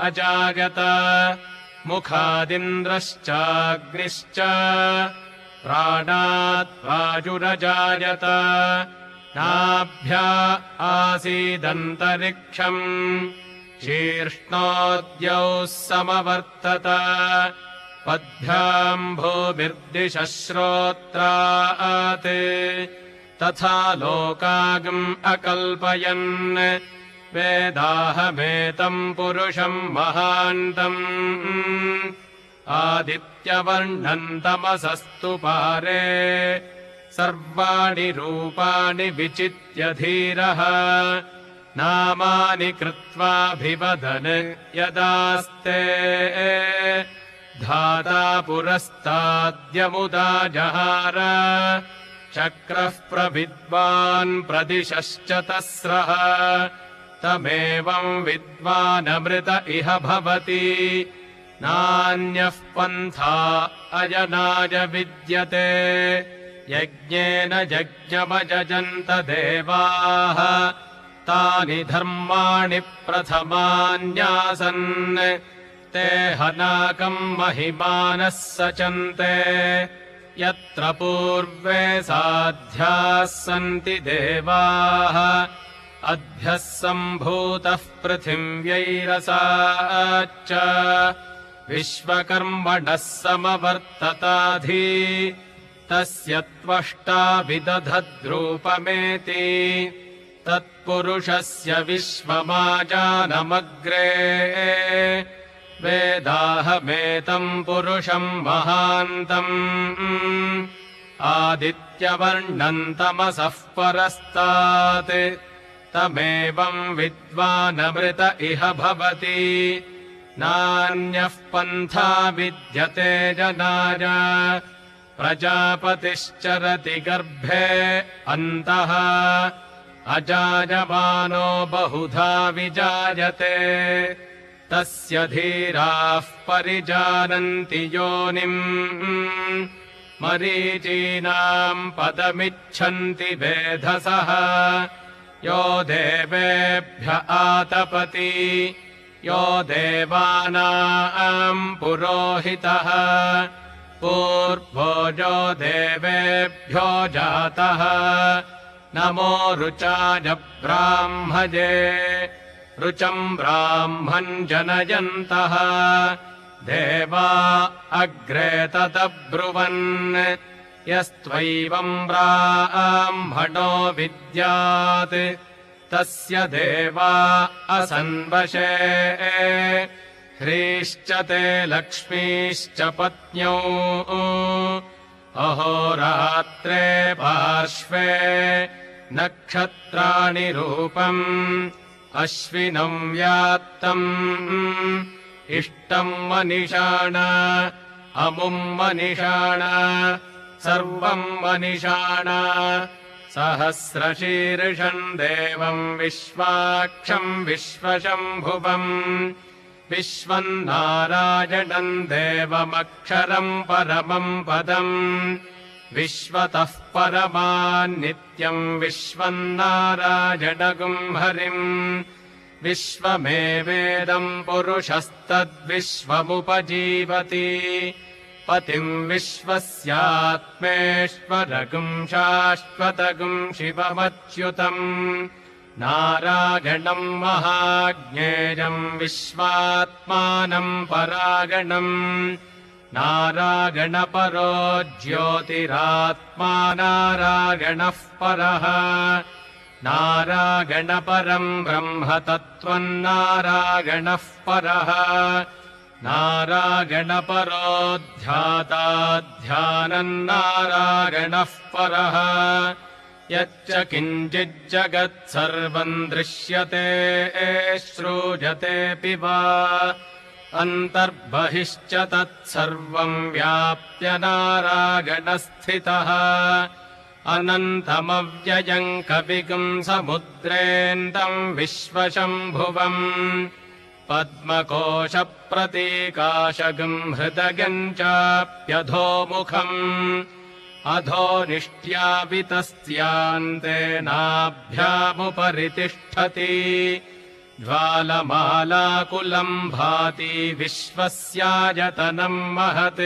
अजायत मुखादिन्द्रश्चाग्निश्च प्राणात् वायुरजायत नाभ्या आसीदन्तरिक्षम् शीर्ष्णोद्यौः समवर्तत पद्भ्याम् भूमिर्दिशः श्रोत्रात् तथा लोकागम् अकल्पयन् वेदाहमेतम् पुरुषम् महान्तम् आदित्यवर्णम् तमसस्तु पारे सर्वाणि रूपाणि विचित्य धीरः नामानि कृत्वाभिवदन् यदास्ते धाता पुरस्ताद्यमुदा जहार चक्रः प्रविद्वान् प्रदिशश्च तस्रः तमेवम् विद्वानमृत इह भवति नान्यः पन्था अयनाय विद्यते यज्ञेन यज्ञमयजन्त देवाः तानि धर्माणि प्रथमान्यासन् ते हनाकम् महिमानः सचन्ते यत्र पूर्वे साध्याः सन्ति देवाः अभ्यः सम्भूतः पृथिव्यैरसाच्च विश्वकर्मणः समवर्तताधि तस्य त्वष्टा विदधद्रूपमेति तत्पुरुषस्य विश्वमाजानमग्रे वेदाहमेतम् पुरुषम् महान्तम् आदित्यवर्णम् तमसः परस्तात् तमेवम् विद्वानमृत इह भवति नान्यः पन्था विद्यते जनाय प्रजापतिश्चरति गर्भे अन्तः अजायमानो बहुधा विजायते तस्य धीराः परिजानन्ति योनिम् मरीचीनाम् पदमिच्छन्ति वेधसः यो देवेभ्य आतपति यो देवानाम् पुरोहितः पूर्वो यो देवेभ्यो जातः नमो रुचाय ब्राह्मजे रुचम् ब्राह्मम् जनयन्तः देवा अग्रे तदब्रुवन् यस्त्वैवम् ब्राह्मणो विद्यात् तस्य देवा असन्वशे ह्रीश्च ते लक्ष्मीश्च पत्न्यौ अहोरात्रे पार्श्वे नक्षत्राणि रूपम् अश्विनम् व्यात्तम् इष्टम् मनिषाण अमुम् मनिषाण सर्वम् मनिषाण सहस्रशीर्षम् देवम् विश्वाक्षम् विश्वशम्भुवम् विश्वम् नारायणम् देवमक्षरम् परमम् पदम् विश्वतः परमान्नित्यम् विश्वम् नारायणगुम् हरिम् विश्वमेवेदम् पुरुषस्तद्विश्वमुपजीवति पतिम् विश्वस्यात्मेश्वरगुम् शाश्वतगुम् शिवमच्युतम् नारायणम् महाज्ञेयम् विश्वात्मानम् परागणम् नारायणपरो ज्योतिरात्मा नारायणः परः नारायणपरम् ब्रह्म तत्त्वम् नारायणः परः नारायणपरो ध्याता ध्यानम् नारायणः परः यच्च किञ्चिज्जगत्सर्वम् दृश्यते श्रूयतेऽपि वा अन्तर्बहिश्च तत्सर्वम् व्याप्य नारायणस्थितः अनन्तमव्ययम् कविगुम् समुद्रेन्दम् विश्वशम्भुवम् पद्मकोशप्रतीकाशगम् हृदयम् चाप्यधोमुखम् अधोनिष्ट्यावितस्यान्तेनाभ्यामुपरि तिष्ठति ज्वालमालाकुलम् भाति विश्वस्यायतनम् महत्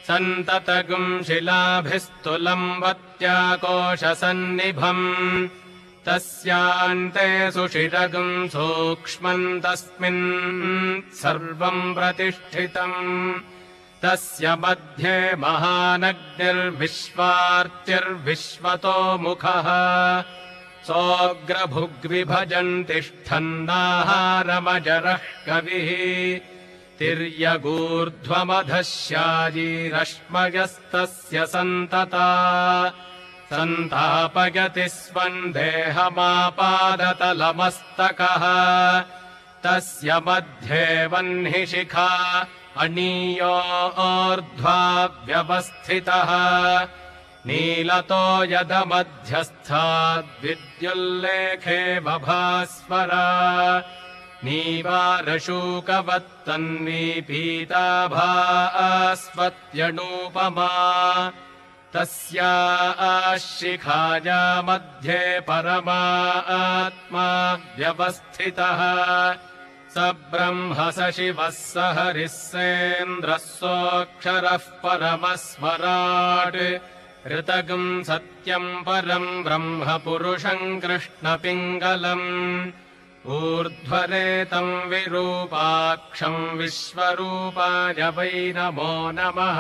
सन्ततगुम् शिलाभिस्तुलम् वत्याकोशसन्निभम् तस्यान्ते सुषिरगुम् सूक्ष्मम् तस्मिन् सर्वम् प्रतिष्ठितम् तस्य मध्ये महानग्निर्विश्वार्चिर्विश्वतो मुखः सोऽग्रभुग्विभजन् तिष्ठन्नाहारमजरः कविः तिर्यगूर्ध्वमधः शायीरश्मयस्तस्य सन्तता सन्तापयति स्वम् देहमापादतलमस्तकः तस्य मध्ये वह्निशिखा अणीयोर्ध्वा व्यवस्थितः नीलतो यदमध्यस्थाद्विद्युल्लेखे बभास्वरा नीवारशूकवत्तन्वीपीताभास्वत्यणूपमा तस्या शिखाया मध्ये परमात्मा व्यवस्थितः स ब्रह्म स शिवः स हरिः सेन्द्रः सोऽक्षरः परमस्वराट् ऋतगम् सत्यम् परम् ब्रह्म पुरुषम् कृष्णपिङ्गलम् ऊर्ध्वरेतम् विरूपाक्षम् विश्वरूपाय वै नमो नमः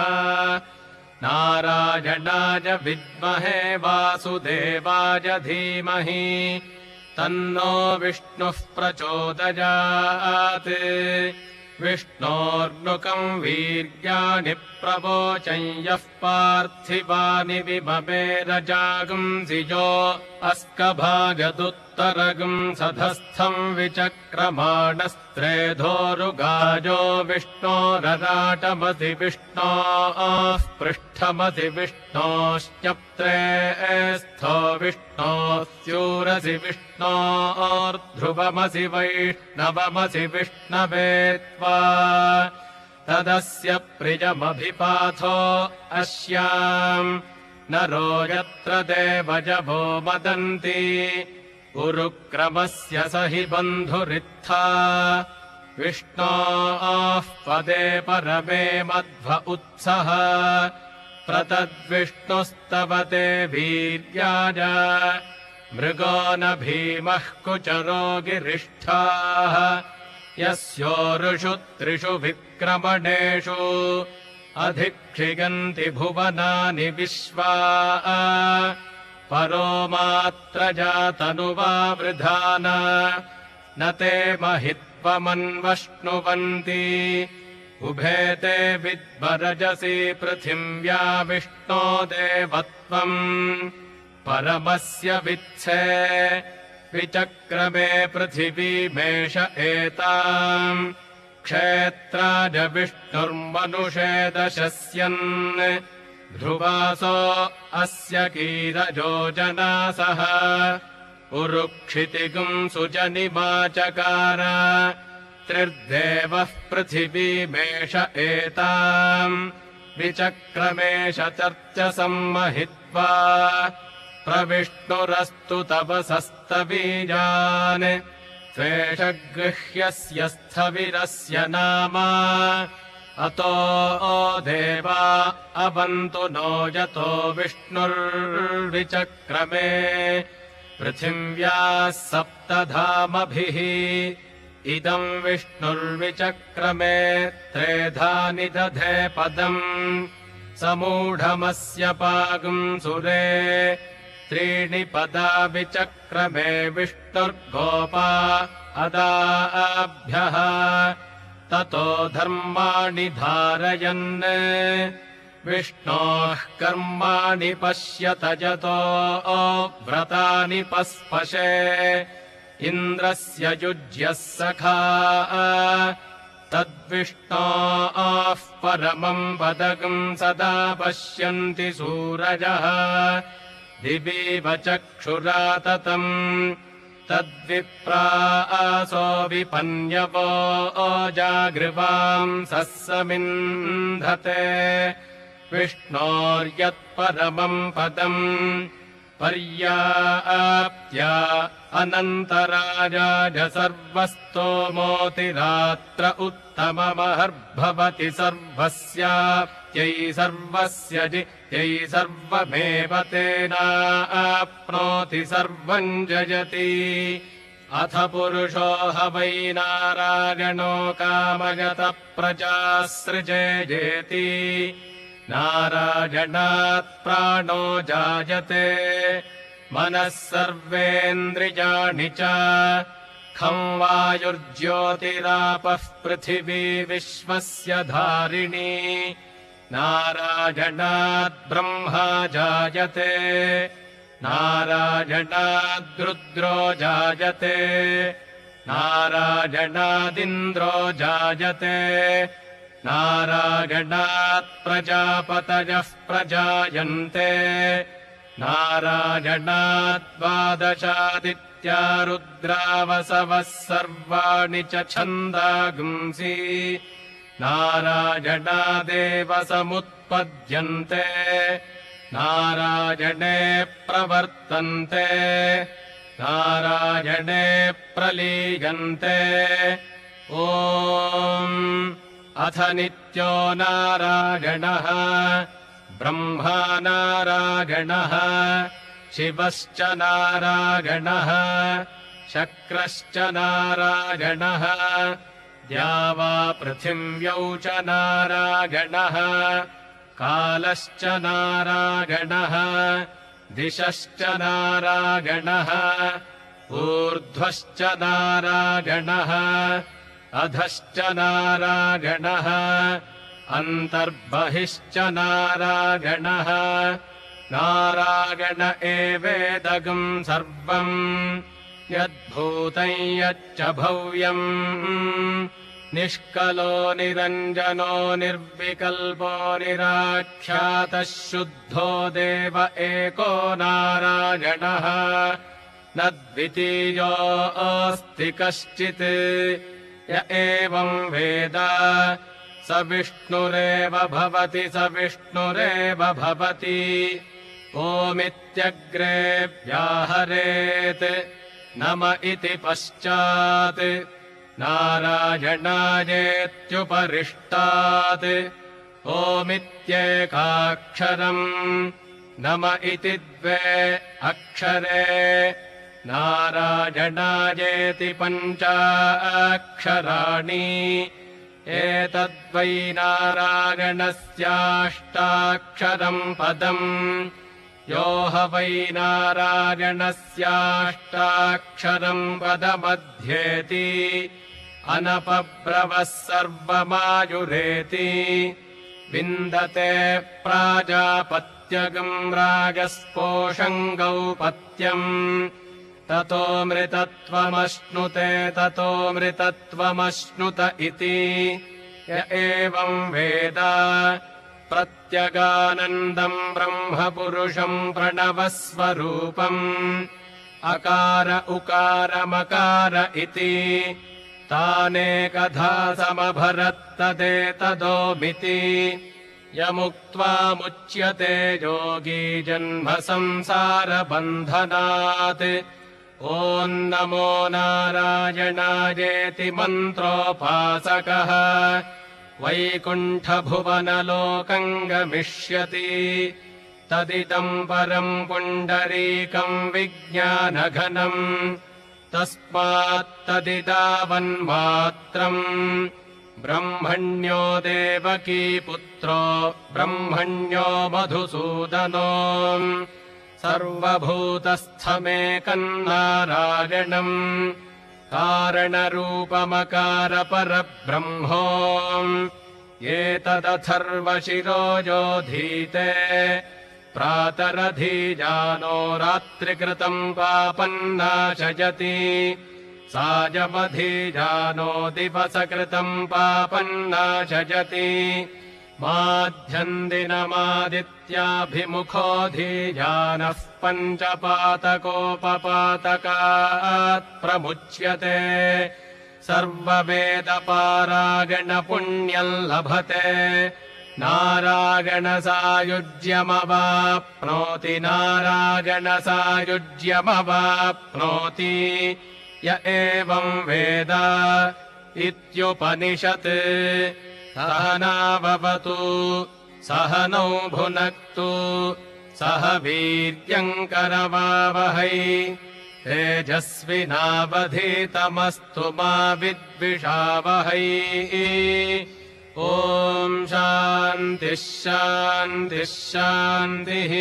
नारायणाय विद्महे वासुदेवाय धीमहि तन्नो विष्णुः प्रचोदयात् विष्णोर्नुकम् वीर्याणि प्रवोचम् यः पार्थिवानि विममे रजागुंसिजो अस्कभागदुत्तरगुम् सधस्थम् विचक्रमाणस्त्रेधोरुगायो विष्णोरराटमसि विष्णोः पृष्ठमसि विष्णोश्चप्त्रेस्थो विष्णोः स्यूरसि विष्णोर्ध्रुवमसि वैष्णवमसि विष्णवे त्वा तदस्य प्रियमभिपाथो अस्याम् नरो यत्र देवजभो मदन्ति उरुक्रमस्य स हि बन्धुरित्था विष्णोः पदे परमे मध्व उत्सः प्रतद्विष्णुस्तवते वीर्याय मृगो न भीमः कुचरो गिरिष्ठाः यस्योरुषु त्रिषु विक्रमणेषु अधिक्षिगन्ति भुवनानि विश्वा परो मात्रजातनुवा वृधान न ते महित्वमन्वश्नुवन्ति उभे ते विद्वरजसि पृथिव्या विष्णो देवत्वम् परमस्य वित्से विचक्रमे पृथिवीमेष एताम् क्षेत्राज विष्णुर्मनुषे दशस्यन् ध्रुवासो अस्य कीरजो जनासः उरुक्षितिगुम् सुजनिमाचकार त्रिर्देवः पृथिवीमेष एताम् विचक्रमेष चर्चसम्महित्वा प्रविष्णुरस्तु तपसस्तबीजान् स्वेषगृह्यस्य स्थविरस्य नाम अतो देवा अवन्तु नो यतो विष्णुर्विचक्रमे पृथिव्याः सप्तधामभिः इदम् विष्णुर्विचक्रमे त्रेधानि दधे पदम् समूढमस्य पागुम् सुरे त्रीणि पदा विचक्रमे विष्णुर्गोपा अदाभ्यः ततो धर्माणि धारयन् विष्णोः कर्माणि पश्यत यतो व्रतानि पस्पशे इन्द्रस्य युज्यः सखा तद्विष्णोः परमम् पदकम् सदा पश्यन्ति सूरजः दिवीव चक्षुरा ततम् तद्विप्रासो विपन्यवो जागृवांसः समिन्धते विष्णोर्यत्परमम् पदम् पर्याप्त्या अनन्तराजाज सर्वस्तोमोतिरात्र उत्तममहर्भवति सर्वस्याप्त्यै सर्वस्य जित्यै सर्वमेव तेनाप्नोति सर्वम् जयति अथ पुरुषो ह वै नारायणो कामगतः प्रजासृजेति नारायणात् प्राणो जायते मनः सर्वेन्द्रियाणि च खं वायुर्ज्योतिरापः पृथिवी विश्वस्य धारिणी नारायणात् ब्रह्मा जायते नारायणाद्रुद्रो जायते नारायणादिन्द्रो जायते नारायणात् प्रजापतयः प्रजायन्ते नारायणात् द्वादशादित्या रुद्रावसवः सर्वाणि च छन्दागुंसि नारायणादेव समुत्पद्यन्ते नारायणे प्रवर्तन्ते नारायणे प्रलीयन्ते ॐ अथ नित्यो नारायणः ब्रह्मा नारायणः शिवश्च नारायणः शक्रश्च नारायणः द्यावा पृथिव्यौ च नारायणः कालश्च नारायणः दिशश्च नारायणः ऊर्ध्वश्च नारायणः अधश्च नारायणः अन्तर्बहिश्च नारायणः नारायण एवेदगम् सर्वम् यद्भूतम् यच्च भव्यम् निष्कलो निरञ्जनो निर्विकल्पो निराख्यातः शुद्धो देव एको नारायणः न द्वितीयोऽस्ति कश्चित् य एवम् वेद स विष्णुरेव भवति स विष्णुरेव भवति ओमित्यग्रे व्याहरेत् नम इति पश्चात् नारायणायेत्युपरिष्टात् ओमित्येकाक्षरम् नम इति द्वे अक्षरे नारायणायेति पञ्चाक्षराणि एतद्वै नारायणस्याष्टाक्षरम् पदम् यो ह वै नारायणस्याष्टाक्षरम् पदमध्येति अनपब्रवः सर्वमायुरेति विन्दते प्राजापत्यगम् राजस्पोषम् गौपत्यम् ततोऽमृतत्वमश्नुते ततोऽमृतत्वमश्नुत इति य एवम् वेद प्रत्यगानन्दम् ब्रह्मपुरुषम् प्रणवस्वरूपम् अकार उकारमकार इति तानेकधा समभरत्तदेतदोमिति यमुक्त्वामुच्यते योगी जन्म संसारबन्धनात् ॐ नमो नारायणायेति मन्त्रोपासकः वैकुण्ठभुवनलोकम् गमिष्यति तदिदम् परम् पुण्डरीकम् विज्ञानघनम् तस्मात्तदिदावन्मात्रम् ब्रह्मण्यो देवकीपुत्रो ब्रह्मण्यो मधुसूदनो सर्वभूतस्थमेकम् नारायणम् कारणरूपमकारपरब्रह्मो एतदथर्वशिरो योधीते प्रातरधीजानो रात्रिकृतम् पापम् नाशयति सायमधीजानो दिवसकृतम् पापम् नाशयति माध्यन्दिनमादित्याभिमुखोऽधीजानः पञ्चपातकोपपातकात् प्रमुच्यते सर्ववेदपारायणपुण्यम् लभते नारायणसायुज्यमवाप्नोति नारायणसायुज्यमवाप्नोति य एवम् वेद इत्युपनिषत् सहनाववतु सहनौ भुनक्तु सह वीर्यम् करवावहै तेजस्विनावधीतमस्तु मा विद्विषावहै ॐ शान्तिः शान्तिः शान्तिः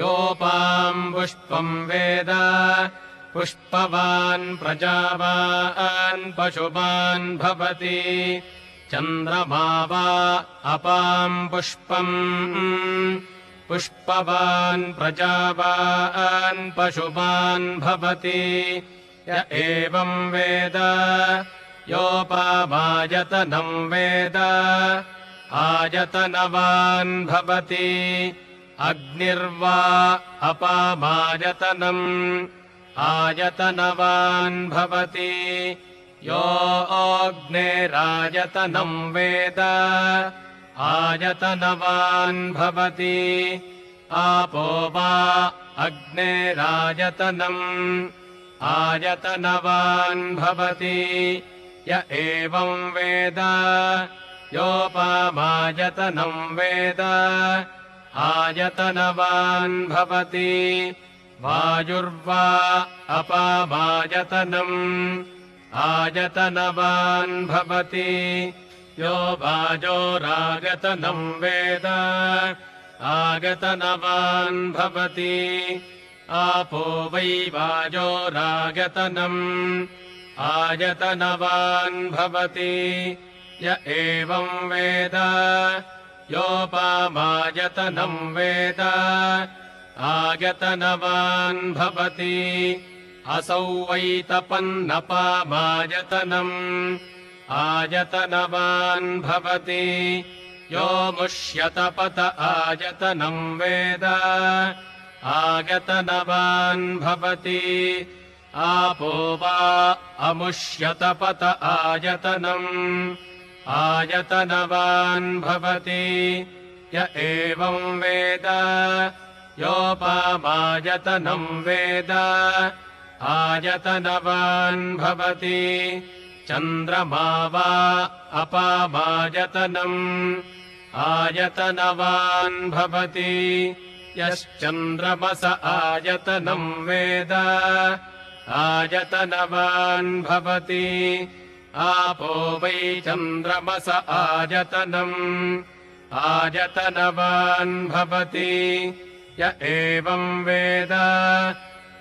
योपाम् पुष्पम् वेद पुष्पवान् प्रजावान् पशुमान् भवति चन्द्रमा वा अपाम् पुष्पम् पुष्पवान् प्रजावान् पशुमान् भवति य एवम् वेद योपामायतनम् वेद आयतनवान् भवति अग्निर्वा अपामायतनम् आयतनवान् भवति यो अग्नेरायतनम् वेद आयतनवान् भवति आपो वा अग्नेरायतनम् आयतनवान् भवति य एवम् वेद योपामायतनम् वेद आयतनवान् भवति वायुर्वा अपामायतनम् आयतनवान् भवति यो वाजोरागतनम् वेद आगतनवान् भवति आपो वै वाजोरागतनम् आयतनवान् भवति य एवम् वेद योपामायतनम् वेद आयतनवान् भवति असौ वैतपन्नपामायतनम् आयतनवान् भवति यो मुष्यतपत आयतनम् वेद आयतनवान् भवति आपो वा अमुष्यतपत आयतनम् आयतनवान् भवति य एवम् वेद योपामायतनम् वेद आयतनवान् भवति चन्द्रमा वा अपामायतनम् आयतनवान् भवति यश्चन्द्रमस आयतनम् वेद आयतनवान् भवति आपो वै चन्द्रमस आयतनम् आयतनवान् भवति य एवम् वेद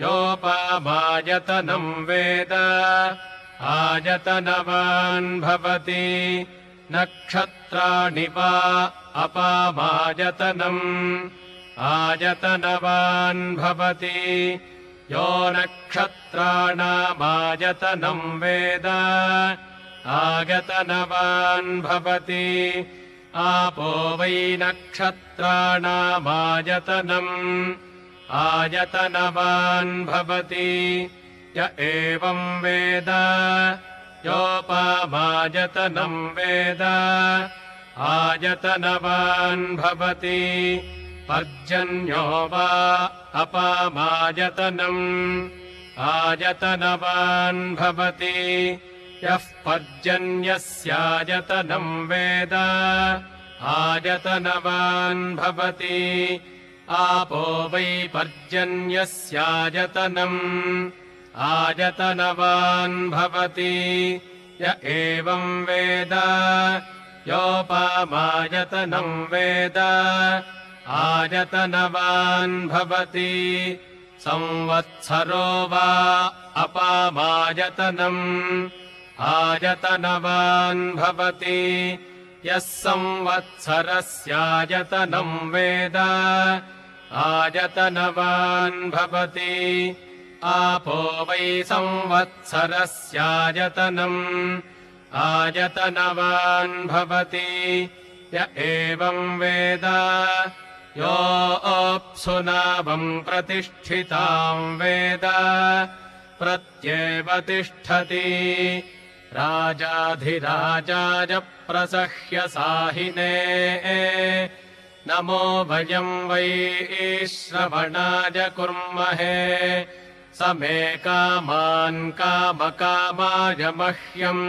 योपामायतनम् वेद आयतनवान् भवति नक्षत्राणि वा अपामायतनम् आयतनवान् भवति यो नक्षत्राणामायतनम् वेद आयतनवान् भवति आपो वै नक्षत्राणामायतनम् आयतनवान् भवति य एवम् वेद योपामायतनम् वेद आयतनवान् भवति पर्जन्यो वा अपामायतनम् आयतनवान् भवति यः पर्जन्यस्यायतनम् वेद आयतनवान् भवति आपो वै पर्जन्यस्यायतनम् आयतनवान् भवति य एवम् वेद योपामायतनम् वेद आयतनवान् भवति संवत्सरो वा अपामायतनम् आयतनवान् भवति यः संवत्सरस्यायतनम् वेद आयतनवान् भवति आपो वै संवत्सरस्यायतनम् आयतनवान् भवति य एवम् वेद योऽप्सुनावम् प्रतिष्ठिताम् वेद प्रत्येव तिष्ठति राजाधिराजाय प्रसह्य साहिने नमो वयम् वै श्रवणाय कुर्महे स मे कामान् कामकामाय मह्यम्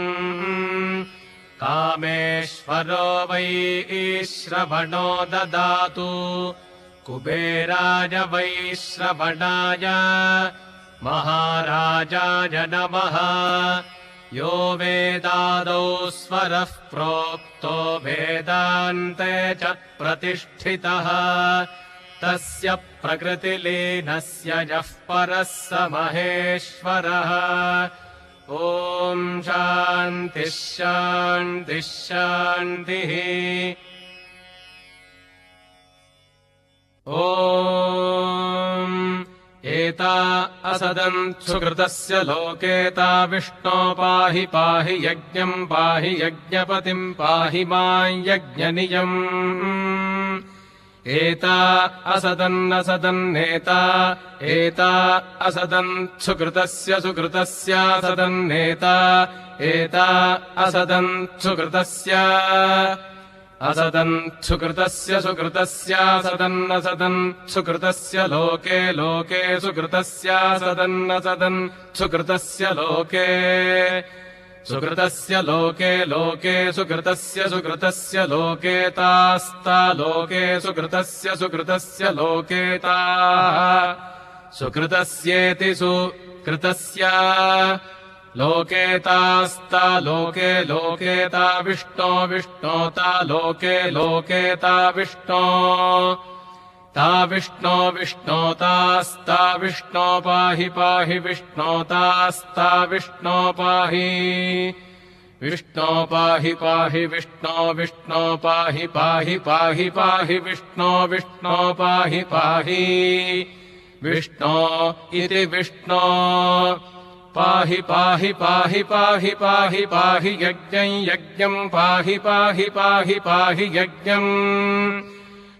कामेश्वरो वै श्रवणो ददातु कुबेराय वै श्रवणाय महाराजाय नमः यो वेदादौ स्वरः प्रोक्तो वेदान्ते च प्रतिष्ठितः तस्य प्रकृतिलीनस्य यः परः स महेश्वरः ॐ शान्तिः शान्तिः शान्तिः ॐ एता असदन्तुकृतस्य लोकेता विष्णो पाहि पाहि यज्ञम् पाहि यज्ञपतिम् पाहि माम् यज्ञनियम् एता असदन्नसदन्नेता एता असदन्तुकृतस्य सुकृतस्यासदन्नेता एता असदन्तुकृतस्य असदन्तुकृतस्य सुकृतस्यासदन्नसदन् सुकृतस्य लोके लोके सुकृतस्यासदन्नसदन् सुकृतस्य लोके सुकृतस्य लोके लोके सुकृतस्य सुकृतस्य लोकेतास्ता लोके सुकृतस्य सुकृतस्य लोकेताः सुकृतस्येति सुकृतस्य लोकेतास्ता लोके लोकेता विष्णो विष्णोता लोके लोकेता विष्णो ता विष्णो विष्णोतास्ता विष्णो पाहि पाहि विष्णोतास्ता विष्णो पाहि विष्णो पाहि पाहि विष्णो विष्णो पाहि पाहि पाहि पाहि विष्णो विष्णो पाहि पाहि विष्णो इति विष्णो पाहि पाहि पाहि पाहि पाहि पाहि यज्ञम् यज्ञम् पाहि पाहि पाहि पाहि यज्ञम्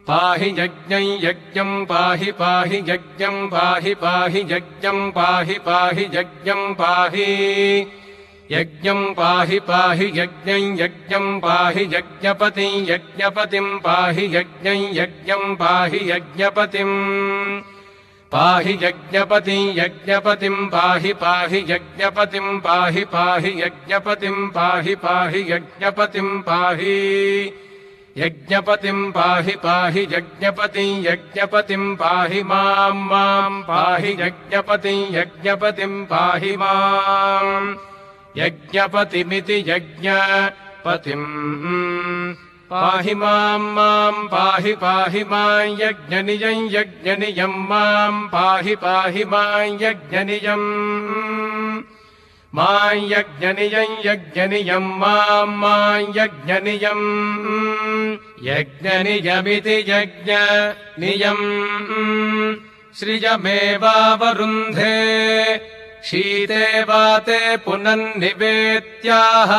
पाहि यज्ञम् यज्ञम् पाहि पाहि यज्ञम् पाहि पाहि यज्ञम् पाहि पाहि यज्ञम् पाहि यज्ञम् पाहि पाहि यज्ञम् यज्ञम् पाहि यज्ञपतिम् यज्ञपतिम् पाहि यज्ञम् यज्ञम् पाहि यज्ञपतिम् पाहि यज्ञपतिम् यज्ञपतिम् पाहि पाहि यज्ञपतिम् पाहि पाहि यज्ञपतिम् पाहि पाहि यज्ञपतिम् पाहि यज्ञपतिम् पाहि पाहि यज्ञपतिम् यज्ञपतिम् पाहि माम् माम् पाहि यज्ञपतिम् यज्ञपतिम् पाहि माम् यज्ञपतिमिति यज्ञपतिम् पाहि माम् माम् पाहि पाहि माम् यज्ञनियम् यज्ञनियम् माम् पाहि पाहि माम् यज्ञनियम् माम् यज्ञनियम् यज्ञनियम् माम् यज्ञनियम् यज्ञनियमिति यज्ञनियम् सृजमेवावरुन्धे शीते वाते पुनन्निवेत्याः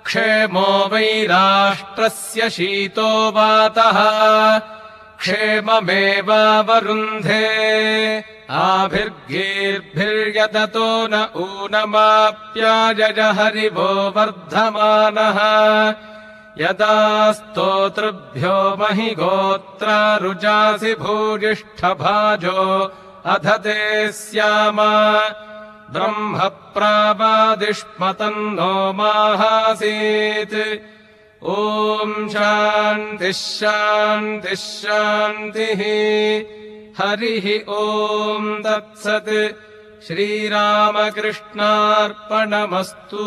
क्षेमो वै राष्ट्रस्य शीतो वातः क्षेममेवावरुन्धे आभिर्गीर्भिर्यततो न ऊनमाप्यायज हरिवो वर्धमानः यदा स्तोतृभ्यो महि गोत्रा रुजासि भूयिष्ठभाजो अधते स्याम ब्रह्म प्रावादिष्मतन्नो माहासीत् ॐ शान्तिः शान्तिः शान्तिः हरिः ॐ तत्सत् श्रीरामकृष्णार्पणमस्तु।